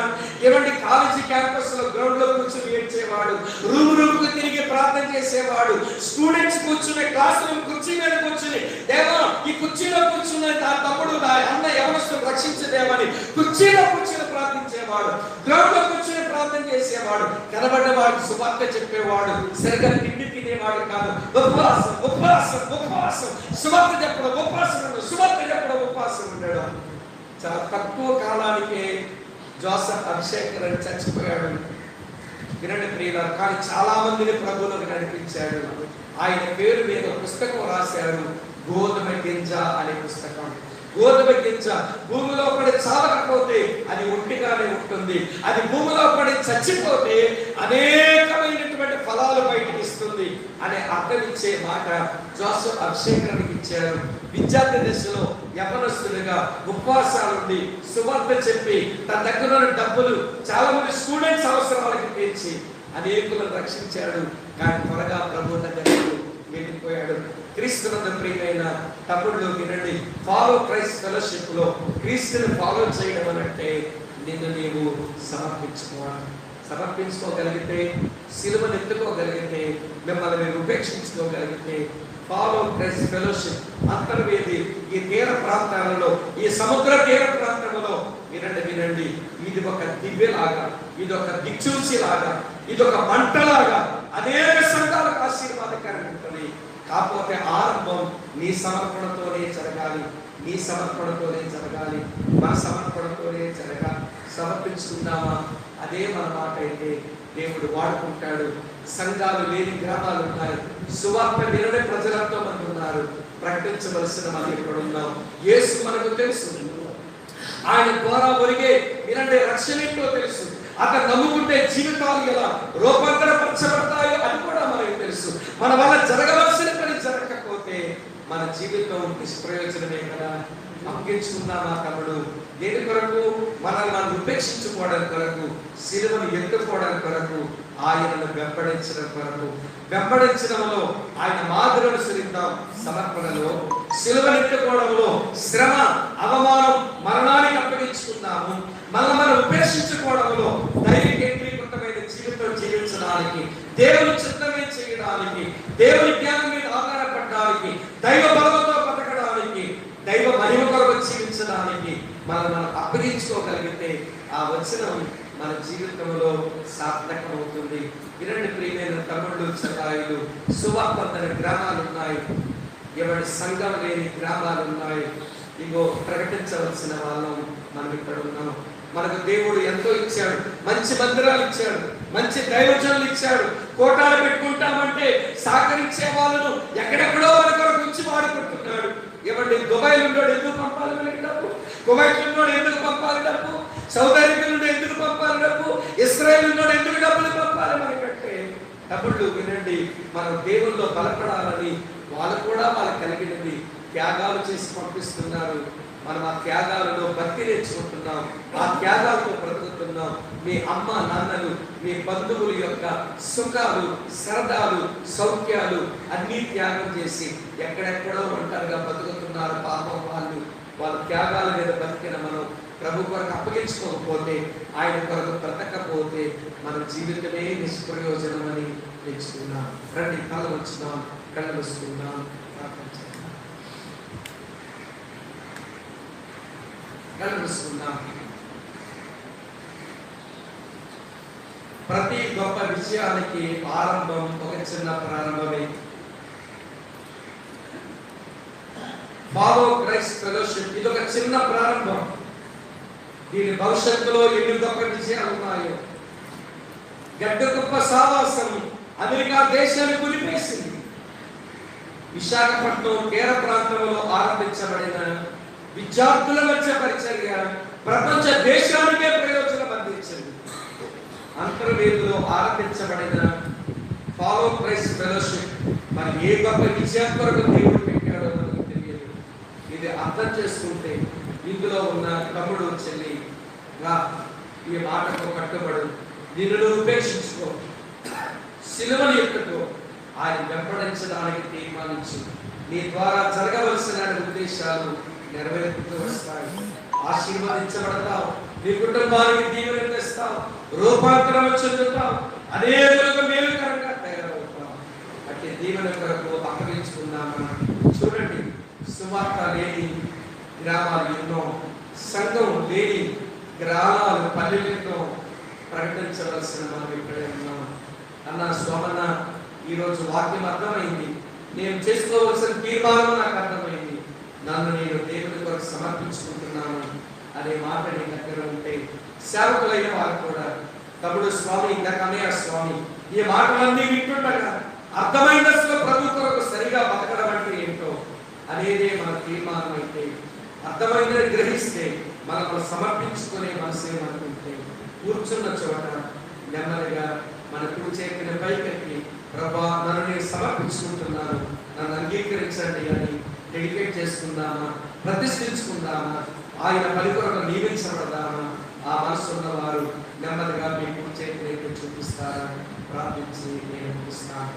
ఏమండి, కాలేజీ క్యాంపస్ లో గ్రౌండ్ లో కూర్చొని ఏడ్చేవాడు, రూమ్ కు తిరిగి ప్రార్థన చేసేవాడు. స్టూడెంట్స్ కూర్చునే క్లాస్ రూమ్ కుర్చీ మీద కూర్చుని, దేవా ఈ కుర్చీలో కూర్చున్న నా తమ్ముడు నా అన్న యవనస్తుడు రక్షించదేమని కుర్చీలో కూర్చొని ప్రార్థించేవాడు. గ్రౌండ్ లో కూర్చొని ప్రార్థన చేసేవాడు. కనబడ్డవాడు సువార్త చెప్పేవాడు. సరిగ్గా తిండి తినేవాడు కాదు. ఉపవాసం ఉపవాసం ఉపవాసం, సువార్త చెప్పడం ఉపవాసం, సువార్త చెప్పడం ఉపవాసం ఉండడు. చాలా తక్కువ కాలానికే జోసెఫ్ అభిషేకరన్ చచ్చిపోయాడు. వినండి ప్రియులారా, కానీ చాలా మందిని ప్రభువులకు నడిపించాడు. ఆయన పేరు మీద పుస్తకం రాశారు, గోధుమ గింజ అనే పుస్తకం. గోధుమ గింజ భూమిలో పడి చావకపోతే అది ఒట్టిగానే ఉంటుంది. అది భూమిలో పడి చచ్చిపోతే అనేకమైనటువంటి ఫలాలు బయటకు ఇస్తుంది అనే అర్థం ఇచ్చే మాట జోసెఫ్ అభిషేకరణకి ఇచ్చారు. విద్యార్థి దశలో యవనస్తులుగా ఉపవాసాలుండి సువార్త చెప్పి తన దగ్గర ఉన్న డబ్బులు చాలా మంది స్టూడెంట్స్ అవసరాలకు తీర్చి అనేకులను రక్షించాడు. కానీ త్వరగా ప్రభు దగ్గరకు వెళ్ళిపోయాడు. క్రీస్తునందు ప్రియమైన తమ్ముళ్ళు వినండి, ఫాలో క్రైస్ట్ ఫెలోషిప్ లో క్రీస్తుని ఫాలో చేయడం అంటే నిన్ను నీవు సమర్పించుకోగలిగితే, సిలువను ఎత్తుకోగలిగితే, మిమ్మల్ని మీరు ఉపేక్షించుకోగలిగితే, ఫాలో క్రైస్ట్ ఫెలోషిప్ అంతర్వేది ఈ తీర ప్రాంతాలలో, ఈ సముద్ర తీర ప్రాంతంలో వినండి, ఇది ఒక దివ్యలాగా, ఇది ఒక దిక్సూచిలాగా, ఇది ఒక మంటలాగా అనేక సంఘాలకు ఆశీర్వాదకరంగా ఉంటుంది. కాకపోతే ఆరంభం నీ సమర్పణతోనే జరగాలి, నీ సమర్పణతోనే జరగాలి, మన సమర్పణతోనే జరగాలి. సమర్పించుకుందామా? అదే మన మాట అయితే దేవుడు వాడుకుంటాడు. సంఘాలు లేని గ్రామాలు ఉన్నాయి, సువార్త వినని ప్రజలంతో మంది ఉన్నారు. ప్రకటించవలసిన మనం ఇక్కడ ఉన్నాం. యేసు మనకు తెలుసు, ఆయన ద్వారా ఒరిగే వినండి రక్షణ ఏంటో తెలుసు. అతను నమ్ముకుంటే జీవితాలు ఎలా రూపాంతరపరచబడతాయో అది కూడా మనకు తెలుసు. మన వల్ల జరగవలసిన పని జరగకపోతే మన జీవితం నిష్ప్రయోజనమే కదా. అప్పగించుకుందామా తమ్ముడు? దేని కొరకు? మనల్ని మనం ఉపేక్షించుకోవడం కొరకు, సిలువను ఎత్తుకోవడం కొరకు, ఆయనను వెంబడించడం కొరకు. వెంబడించడంలో ఆయన మాదిరిని అనుసరిద్దాం. సమర్పణలో, సిలువను ఎత్తుకోవడంలో శ్రమ, అవమానం, మరణానికి అప్పగించుకుందాము. మనం ఉపేక్షించుకోవడంలో దైవ కేంద్రీకృతమైన జీవితం జీవించడానికి, దేవుని చిత్తమే చేయడానికి, దేవుని జ్ఞానం మీద ఆధారపడడానికి, దైవ బలంతో బతకడానికి, దైవ మహిమ కొరకు జీవించడానికి మనం అప్పగించుకోగలిగితే ఆ వచనం మన జీవితంలో సార్థకమవుతుంది. వినండి ప్రియమైన తమ్ముళ్ళు, చెల్లాయిలు, సువార్త గ్రామాలు ఉన్నాయి, ఎవరి సంఘం లేని గ్రామాలు ఉన్నాయి. ఇగో ప్రకటించవలసిన వాళ్ళం మనం ఇక్కడ ఉన్నాం. మనకు దేవుడు ఎంతో ఇచ్చాడు, మంచి మందిరాలు ఇచ్చాడు, మంచి దైవజనులు ఇచ్చాడు. కోటాలు పెట్టుకుంటామంటే సహకరించే వాళ్ళను ఎక్కడెక్కడో మన కొరకు ఉంచి వాడుకుంటున్నాడు. ఏమంటే దుబాయ్ నుండి ఎందుకు పంపాలి మనకి డబ్బు? కువైట్ నుండి ఎందుకు పంపాలి డబ్బు? సౌదీ అరేబియా నుండి ఎందుకు పంపాలి డబ్బు? ఇస్రాయేల్ నుండి ఎందుకు డబ్బులు పంపాలి మనకంటే? డబ్బులు వినండి, మనం దేవుల్లో బలపడాలని వాళ్ళు కూడా వాళ్ళకి కలిగినది త్యాగాలు చేసి పంపిస్తున్నారు. మనం ఆ త్యాగాలలో భక్తి నేర్చుకుంటున్నాం, ఆ త్యాగాలతో బ్రతుకుతున్నాం. మీ అమ్మ నాన్నలు, మీ బంధువుల యొక్క సుఖాలు, సరదాలు, సౌఖ్యాలు అన్నీ త్యాగం చేసి ఎక్కడెక్కడో ఒంటరిగా బతుకుతున్నారు పాపం వాళ్ళు. వాళ్ళ త్యాగాల మీద బతికిన మనం ప్రభు కొరకు అప్పగించుకోకపోతే, ఆయన కొరకు బ్రతకపోతే మన జీవితమే నిష్ప్రయోజనం అని నేర్చుకున్నాం. రండి, కళ్ళు వచ్చినాం, కళ్ళు వస్తున్నాం, కలుసుకుందాం. ప్రతి గొప్ప విషయానికి ఆరంభం ఒక చిన్న ప్రారంభమే. ఫాలో క్రైస్ట్ ఫెలోషిప్ ఇది ఒక చిన్న ప్రారంభం. దీని భవిష్యత్తులో ఎన్ని గొప్ప విషయాలు ఉన్నాయో. గడ్డ గొప్ప సావాసం అమెరికా దేశాన్ని కులిపేసింది. విశాఖపట్నం తీర ప్రాంతంలో ఆరంభించబడిన విద్యార్థుల మధ్య పరిచర్య ప్రపంచ దేశానికే ప్రయోజనం అందించింది. అంతర్వేదిలో ఆరంభించబడిన ఫాలో క్రైస్ట్ ఫెలోషిప్ మరి ఏ గొప్ప విజయం కొరకు దేవుడు పెట్టాడో మనకు తెలియదు. ఇది అర్థం చేసుకుంటే ఇందులో ఉన్న తమ్ముడు చెల్లి ఈ మాటకు కట్టుబడు, నిన్ను ఉపేక్షించుకో, సిలువను ఎక్కుకో, ఆయన వెంబడించడానికి తీర్మానించు. నీ ద్వారా జరగవలసిన ఉద్దేశాలు నెరవేరుతూ వస్తాయి. ఆశీర్వదించబడతావు, నీ కుటుంబానికి దీవెన తెస్తావు, రూపాంతరం చెందుతావు, అనేకులకు మేలుకరంగా తయారవుతావు. అంటే దీవెన కొరకు అప్పగించుకుందామా? చూడండి, సువార్త లేని గ్రామాలు ఎన్నో, సంఘం లేని గ్రామాలు పల్లెలెన్నో ప్రకటించవలసిన మనం ఇక్కడే ఉన్నాం. అన్న సోమన్న, ఈరోజు వాక్యం అర్థమైంది, నేను చేసుకోవలసిన తీర్మానం నాకు అర్థమైంది, నన్ను నేను దేవుని కొరకు సమర్పించుకుంటున్నాను అనే మాట నీ దగ్గర ఉంటే, సేవకులైన వారు కూడా తమ్ముడు స్వామి, ఇందాకనే స్వామి ఈ మాటలన్నీ వింటుండగా అర్థమైన దశలో ప్రభు కొరకు సరిగా బతకడం అంటే ఏంటో అనేదే మన తీర్మానం అయితే, అర్థమైనది గ్రహిస్తే మనకు సమర్పించుకునే మనసే మనకుంటే, కూర్చున్న చోట నెమ్మదిగా మన కుడి చేతిని పైకెత్తి, ప్రభా నన్ను నేను సమర్పించుకుంటున్నాను, నన్ను అంగీకరించండి అని డెడికేట్ చేసుకుందామా, ప్రతిష్ఠించుకుందామా, ఆయన పని కొరకు నియమించబడదామా? ఆ మనసు ఉన్నవారు నెమ్మదిగా మీ కుడి చేతిని చూపిస్తారా? ప్రార్థించి నేను ముగిస్తాను.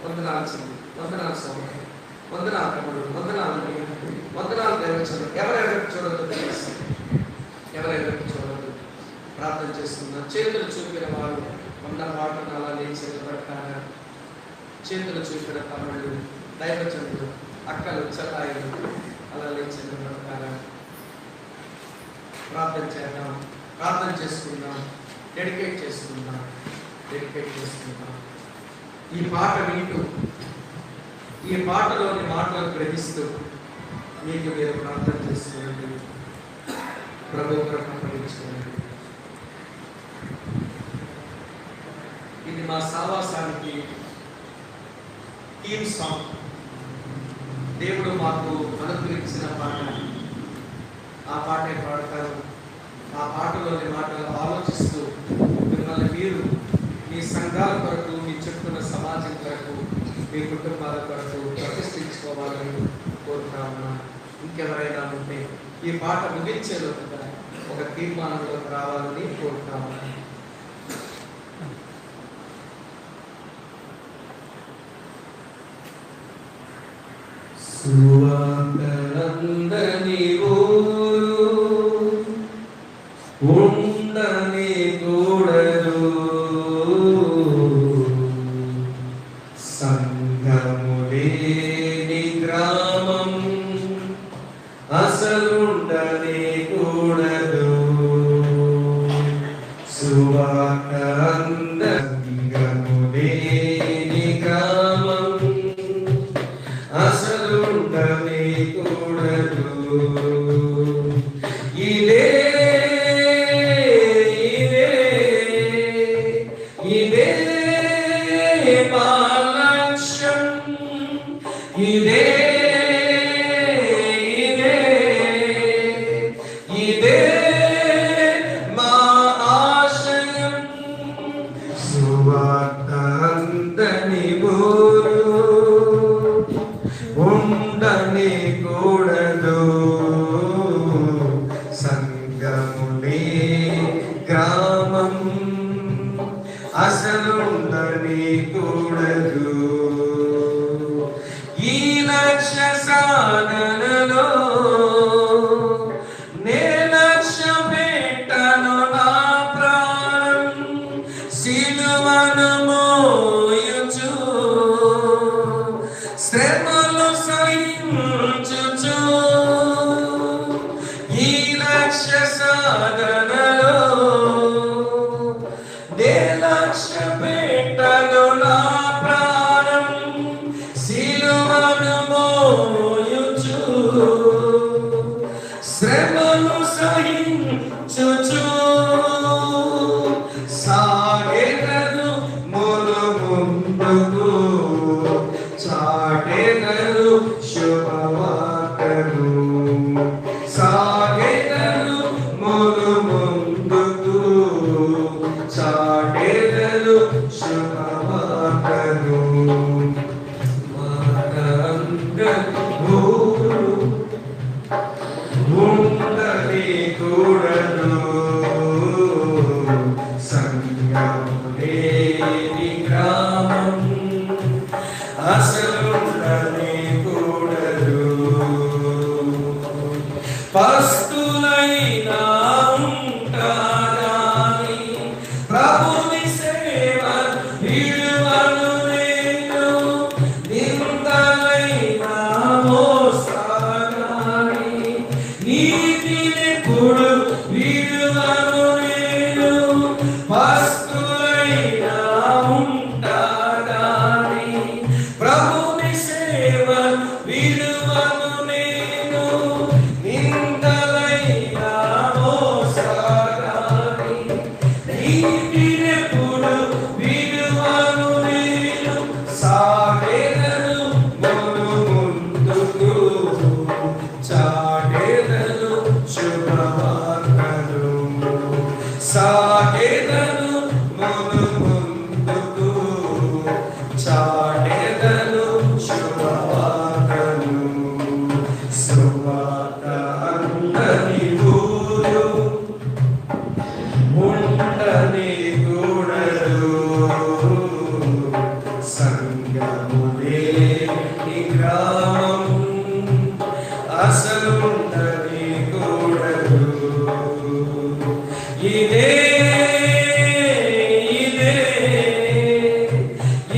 వందనాలు చెల్లి, వందనాలు సోదరు, వందనాలు తమ్ముడు, వందనాలు వందనాలు దేవచంద్రుడు. ఎవరెవరికి చూడవద్దు తెలుసు, ఎవరెవరికి చూడవద్దు. ప్రార్థన చేస్తున్నారు. చేతులు చూపిన వారు ఉన్న పాటను అలా లేచి నిలబడతారా? చేతులు చూపిన తమ్ముళ్ళు, దైవచంద్రుడు, అక్కలు, చలాయిలు అలా లేచి నిలబడతారా? ప్రార్థన చేద్దాం, ప్రార్థన చేసుకుందాం, డెడికేట్ చేసుకుందాం, డెడికేట్ చేసుకుందాం. ఈ పాట వింటూ, ఈ పాటలోని మాటలు గ్రహిస్తూ మీకు మీరు ప్రార్థన చేసుకోండి, ప్రభు ప్రకటించుకోండి. ఇది మా సావాసానికి థీమ్ సాంగ్. దేవుడు మాకు అనుగ్రహించిన పాట. ఆ పాటే పాడతారు. ఆ పాటలోని మాటలు ఆలోచిస్తూ మిమ్మల్ని మీరు మీ సంఘాల కొరకు, మీ చుట్టూ సమాజం కొరకు, మీ కుటుంబాల కొరకు ప్రతిష్ఠించుకోవాలని కోరుతామన్నా. ఇంకెవరైనా ఉంటే ఈ పాట ముగించేలోగా ఒక తీర్మానంలోకి రావాలని కోరుతామన్నా. సువార్తనందని ఊరు ఉండని కూడదు, సంఘము లేని గ్రామం అసలుండని కూడదు. సువార్త సంఘము లేని గ్రామం అసలుండని కూడదు. ఇదే మా లక్ష్యం, ఇదే మా ఆశయం. సువార్త అందని ఊరు ఉండని కూడదు, సంఘములే గ్రామం అసలుండని కూడదు. ఈ లక్ష్య సాధనలో నే లక్ష్య పెట్టను నా ప్రాణం, సిలువను మోయుచు శ్రమలు సహించుచు. ఈ లక్ష్య సాధనలో నే లక్ష్య పెట్టను నా ప్రాణం, సిలువను మోయుచు శ్రమలు సహించుచు. సాగెదను మొలు ముందుకు, చాటెదను శుభవార్తను. సాగెదను మొలు ముందుకు, చాటె కూడదు సంగము లేని గ్రామం అసలుండనే కూడదు పస్తులైనా ఉంటారాని ప్రభుని సేవ విడువను నేను నిందలైనా మోసాగాని నీతినెప్పుడు విడువను నేను పస్తులైనా ఉంటారాని ప్రభుని సేవ విడువను నేను నిందలైనా మోసాగాని నీతినెప్పుడు విడువను నేను సాగెదను ముందుకు చాటెదను శుభవార్తలు సాగెదను ముందుకు చాటెదను శుభవార్తలు సువార్త అందని ఊరు ఉండని కూడదు సంగము లేని గ్రామం అసలుండని కూడదు ఇదే ఇదే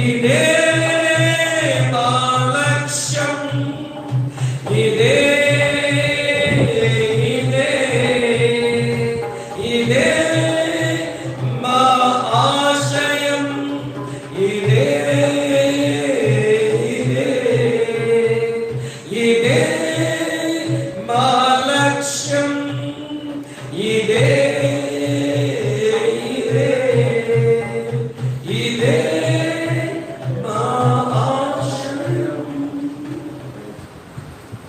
ఇదే మా లక్ష్యం ఇదే ఇదే ఇదే మా ఆశయం ఇదే ఇదే ఇదే మా లక్ష్యం ఇదే ఇదే ఇదే మా ఆశయం.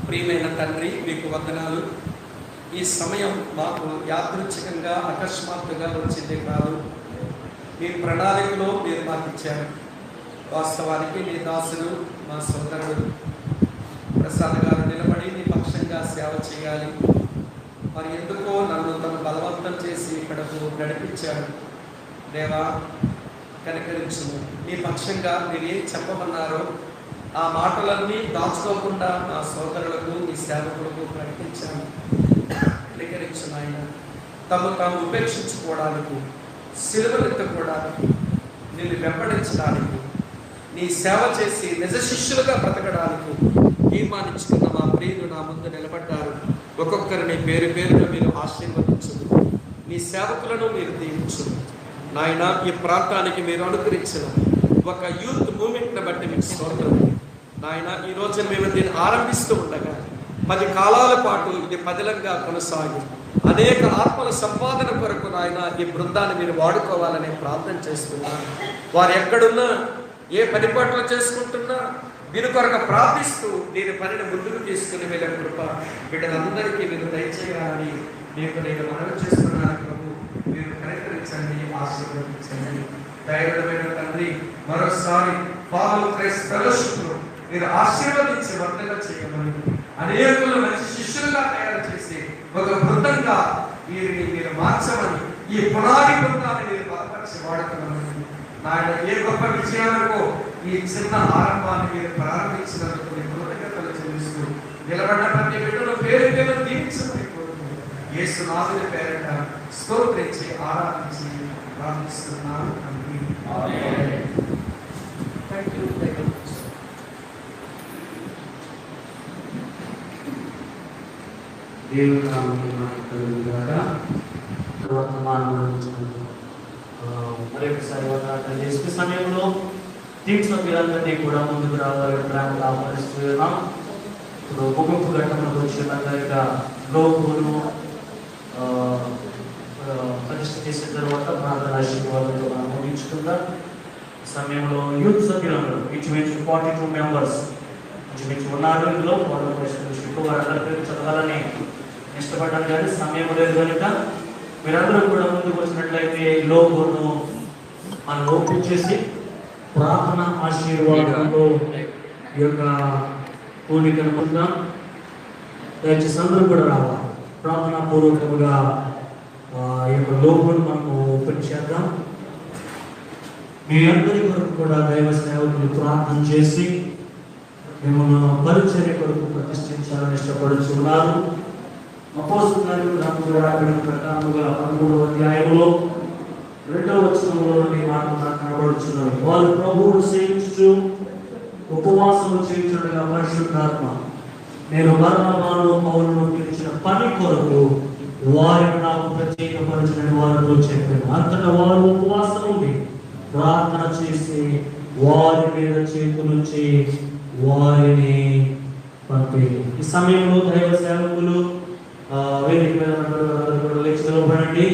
ప్రియమైన తండ్రి మీకు వందనాలు. ఈ సమయం మాకు యాదృచ్ఛికంగా అకస్మాత్తుగా వచ్చింది కాదు, మీ ప్రణాళికలో మీరు మాకు ఇచ్చారు. వాస్తవానికి మీ దాసుడు మా సోదరుడు ప్రసాద్ గారు నిలబడి నీ పక్షంగా సేవ చేయాలి, మరి ఎందుకో నన్ను తను బలవంతం చేసి ఇక్కడకు నడిపించాడు. దేవా కనికరించుము. మీ పక్షంగా మీరు ఏం చెప్పమన్నారో ఆ మాటలన్నీ దాచుకోకుండా నా సోదరులకు మీ సేవకులకు ప్రకటించాను. కనికరించు నాయన. తాము ఉపేక్షించుకోవడానికి, సిలువనెత్తుకోవడానికి, నిన్ను వెంబడించడానికి, నీ సేవ చేసి నిజ శిష్యులుగా బ్రతకడానికి తీర్మానించుకున్న మా ప్రియులు నా ముందు నిలబడ్డారు. ఒక్కొక్కరిని పేరు పేరుగా మీరు ఆశీర్వదించదు, మీ సేవకులను మీరు దీవించదు నాయన. ఈ ప్రాంతానికి మీరు అనుగ్రహించిన ఒక యూత్ మూమెంట్ని బట్టి మీకు స్తోత్రం నాయన. ఈ రోజున మేము దీన్ని ఆరంభిస్తూ ఉండగా 10 కాలాల పాటు ఇది పదిలంగా కొనసాగి అనేక ఆత్మల సంపాదన కొరకు నాయన ఈ బృందాన్ని మీరు వాడుకోవాలని ప్రార్థన చేస్తున్నాను. వారు ఎక్కడున్నా, ఏ పని పాటలు చేసుకుంటున్నా దీని కొరకు ప్రార్థిస్తూ దీని పనిని ముందుకు తీసుకుని వెళ్ళే కృప బిడ్డలందరికీ మీరు దయచేయాలని మీకు నేను మనవి చేస్తున్నాను. ప్రభు మీరు కనికరించండి, ఆశీర్వదించండి. దైవమైన తండ్రి, మరోసారి పాలు క్రైస్ట్ ఫెలోషిప్లో మీరు ఆశీర్వదించి వర్ధన చేయమని, అనేకులు మంచి శిష్యులుగా తయారు చేసి ఒక బృందంగా వీరిని మీరు మార్చమని, ఈ పునాది బృందాన్ని మీరు బలపరిచి వాడుతున్నామని నాయన. ఏ గొప్ప విజయాలకు ఈ చిన్న ఆరంభాన్ని మీరు ప్రారంభించినందుకు మీ కృతజ్ఞతలు చెల్లిస్తూ నిలబడిన ప్రతి బిడ్డను పేరు పేరు దీవించమని కోరుకుంటూ యేసునాథుని పేరిట స్తోత్రించి ఆరాధించి ప్రార్థిస్తున్నాను. దేవుని మరొకసారి చేసే సమయంలో టీమ్ సభ్యులందరినీ కూడా ముందుకు రావాలని ప్రేమగా ఆహ్వానిస్తున్నాం. ఇప్పుడు ముగింపు ఘట్టంలోకి వచ్చిన లోపును ప్రతిష్ట చేసిన తర్వాత ప్రార్థన ఆశీర్వాదంతో మనం ముగించుకుందాం. సమయంలో యూత్ సభ్యులందరూ ఇంచుమించు 42 మెంబర్స్ ఇంచుమించు ఉన్నారు. ఇందులో వారందరికీ చదవాలని ఇష్టపడ్డాను, కానీ సమయం లేదు కనుక మీరందరూ కూడా ముందుకు వచ్చినట్లయితే లోపును మనం ఓపెన్ చేసి ప్రార్థన ఆశీర్వాదంలో ఈ యొక్క కోరికను పొందాం. దయచేసి అందరూ కూడా రావాలి. ప్రార్థనా పూర్వకముగా ఈ యొక్క లోగోను మనము ఓపెన్ చేద్దాం. మీ అందరి కొరకు కూడా దైవ సేవకులు ప్రార్థన చేసి మిమ్మల్ని పరిచర్య కొరకు ప్రతిష్ఠించాలని ఇష్టపడుతున్నారు. అపోస్తలుల కార్యముల ప్రకారముగా 13వ అధ్యాయంలో 2వ వచనంలో ఈ మాటలు నాకు కనబడుచున్నవి. వారు ప్రభువును సేవించుచు ఉపవాసము చేయుచుండగా పరిశుద్ధాత్మ నేను బర్నబాను పౌలును పిలిచిన పని కొరకు వారిని నాకు ప్రత్యేకపరచునని వారితో చెప్పాను. అంతటా వారు ఉపవాసం ఉండి ప్రార్థన చేసి వారి మీద చేతులుంచి వారిని పంపేది. ఈ సమయంలో దైవ సేవకులు వేదిక మీద లేచి నిలబడండి.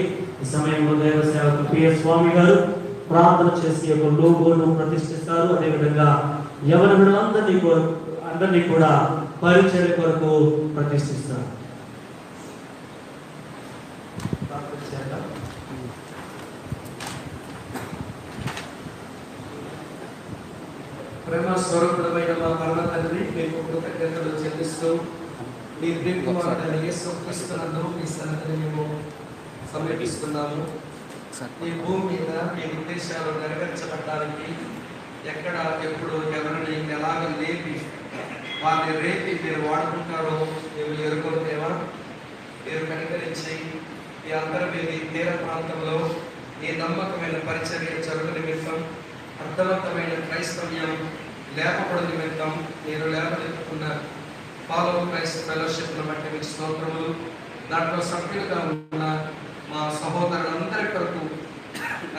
ఈ సమయంలో దైవ సేవకులు పిఎస్ స్వామి గారు ప్రార్థన చేసి ఒక లోగోను ప్రతిష్ఠిస్తారు. అదేవిధంగా యవన అందరినీ కూడా పరిచర్య కొరకు ప్రతిష్ఠిస్తారు. ప్రేమ స్వరూపుడమైన మా పరమ తండ్రి, మీకు కృతజ్ఞతలు చెల్లిస్తూ మీ ప్రియకుమారుడైన యేసుక్రీస్తునందు మీ సన్నిధిని మేము సమర్పిస్తున్నాము. ఈ భూమి మీద మీ ఉద్దేశాలు నెరవేర్చబడడానికి ఎక్కడ ఎప్పుడు ఎవరిని ఎలాగ లేపి వారిని రేపి మీరు వాడుకుంటారో మేము ఎరుకుంటేవా మీరు కనికరించి ఈ అంతర్వేది తీర ప్రాంతంలో ఈ నమ్మకమైన పరిచర్య జరుగు నిమిత్తం, అర్థవంతమైన క్రైస్తవ్యం లేపబడు నిమిత్తం మీరు లేపనెత్తుకున్న ఫాలో క్రైస్ట్ ఫెలోషిప్ను బట్టి మీకు స్తోత్రములు. దాంట్లో సభ్యులుగా ఉన్న మా సహోదరులందరి కొరకు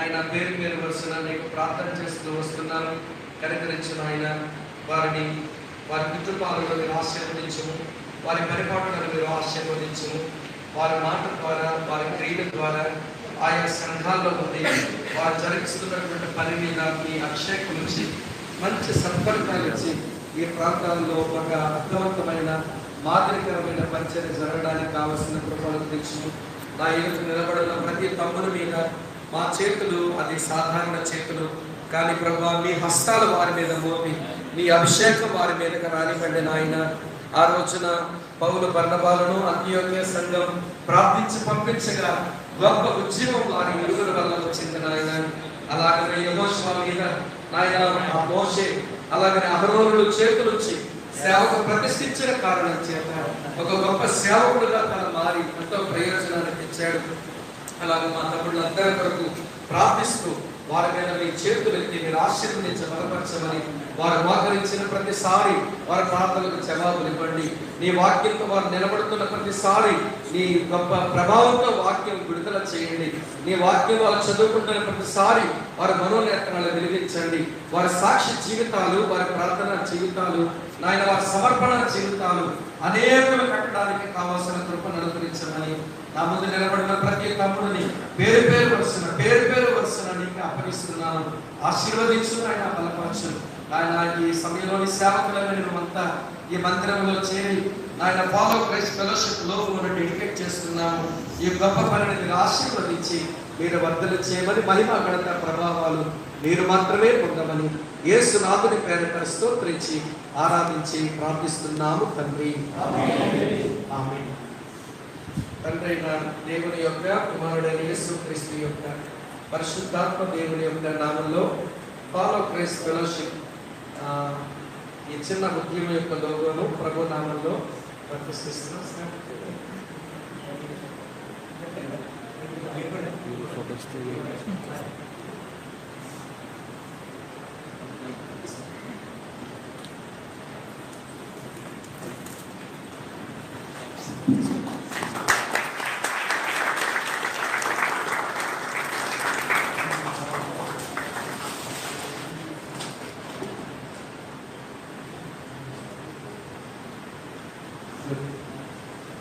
ఆయన పేరు పేరు వరుసన నీకు ప్రార్థన చేస్తూ వస్తున్నాను. కనికరించిన ఆయన వారి కుటుంబాలను మీరు ఆశీర్వదించము, వారి పరిపాలనను మీరు ఆశీర్వదించము. వారి మాట ద్వారా, వారి క్రియల ద్వారా ఆయా సంఘాల్లో ఉంది వారు జరిగిస్తున్నటువంటి పని మీద మీ అభిషేకం నుంచి మంచి సత్ఫలితాలు ఇచ్చి ఈ ప్రాంతాల్లో ఒక అర్థవంతమైన మాదిరికరమైన పరిచర్య జరగడానికి కావలసిన కృపలను తెచ్చు. నా ఎదురు నిలబడిన ప్రతి తమ్ముని మీద మా చేతులు అది సాధారణ చేతులు కానీ ప్రభా మీ హస్తాలు వారి మీద మోపి మీ అభిషేకం వారి మీదకి రానివ్వండి నాయన. ఆ రోజున పౌలు బర్నబాలను అంత్యోక్య సంఘం ప్రార్థించి పంపించగా గొప్ప ఉద్యమం వారి ఇరుగుల వల్ల వచ్చింది నాయన. అలాగనే యెహోషువ మీద నాయన ఆ మోషే అలాగనే అహరోనులు చేతులుంచి సేవకు ప్రతిష్ఠించిన కారణం చేత ఒక గొప్ప సేవకుడుగా తన మారి ఎంతో ప్రయోజనాన్ని తెచ్చాడు. అలాగే మా తమ్ముళ్ళందరి కొరకు ప్రార్థిస్తూ వారి మీద మీ చేతులు ఎత్తి మీరు ఆశీర్వదించి బలపరచమని వారు మోకరించిన ప్రతిసారి వారి ప్రార్థనలకు జవాబులు ఇవ్వండి. నీ వాక్యంతో వారు నిలబడుతున్న ప్రతిసారి నీ గొప్ప ప్రభావంతో వాక్యం విడుదల చేయండి. నీ వాక్యం వాళ్ళు చదువుకుంటున్న ప్రతిసారి వారి మనోనేత్రాలు వెలిగించండి. వారి సాక్షి జీవితాలు, వారి ప్రార్థన జీవితాలు, నాయన వారి సమర్పణ జీవితాలు అనేకులు కట్టడానికి కావాల్సిన కృపను అనుగ్రహించమని నా ముందు నిలబడిన ప్రతి తమ్ముడిని పేరు పేరు వరుసన నీకు అప్పగిస్తున్నాను. ఆశీర్వదించు ఆయన, బలపరచు ఆయన. ఈ సమయంలోని సేవకులను మేమంతా ఈ మందిరంలో చేరి ఆయన ఫాలో క్రైస్ట్ ఫెలోషిప్ లో డెడికేట్ చేస్తున్నాము. ఈ గొప్ప పనిని మీరు ఆశీర్వదించి మీరు వర్ధలు చేయమని, మహిమ ఘనత ప్రభావాలు మీరు మాత్రమే పొందమని యేసు నాథుని పేరిట స్తోత్రించి ఆరాధించి ప్రార్థిస్తున్నాము తండ్రి. ఆమేన్. తండ్రి అయిన దేవుని యొక్క కుమారుడైన యేసుక్రీస్తు యొక్క పరిశుద్ధాత్మ దేవుని యొక్క నామంలో ఫాలో క్రైస్ట్ ఫెలోషిప్ ఈ చిన్న ఉద్యమం యొక్క లోగోను ప్రభు నామంలో ప్రతిష్ఠిస్తున్నాం.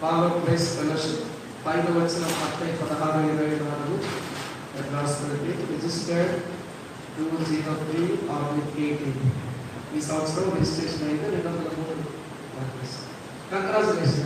ఫాలో క్రైస్ట్ ఫెలోషిప్ 5వ వచనం 16-24 రాష్ట్రపతి రిజిస్టర్డ్ 203/18. ఈ సంవత్సరం రిజిస్ట్రేషన్ అయితే 203. కంగ్రాచులేషన్.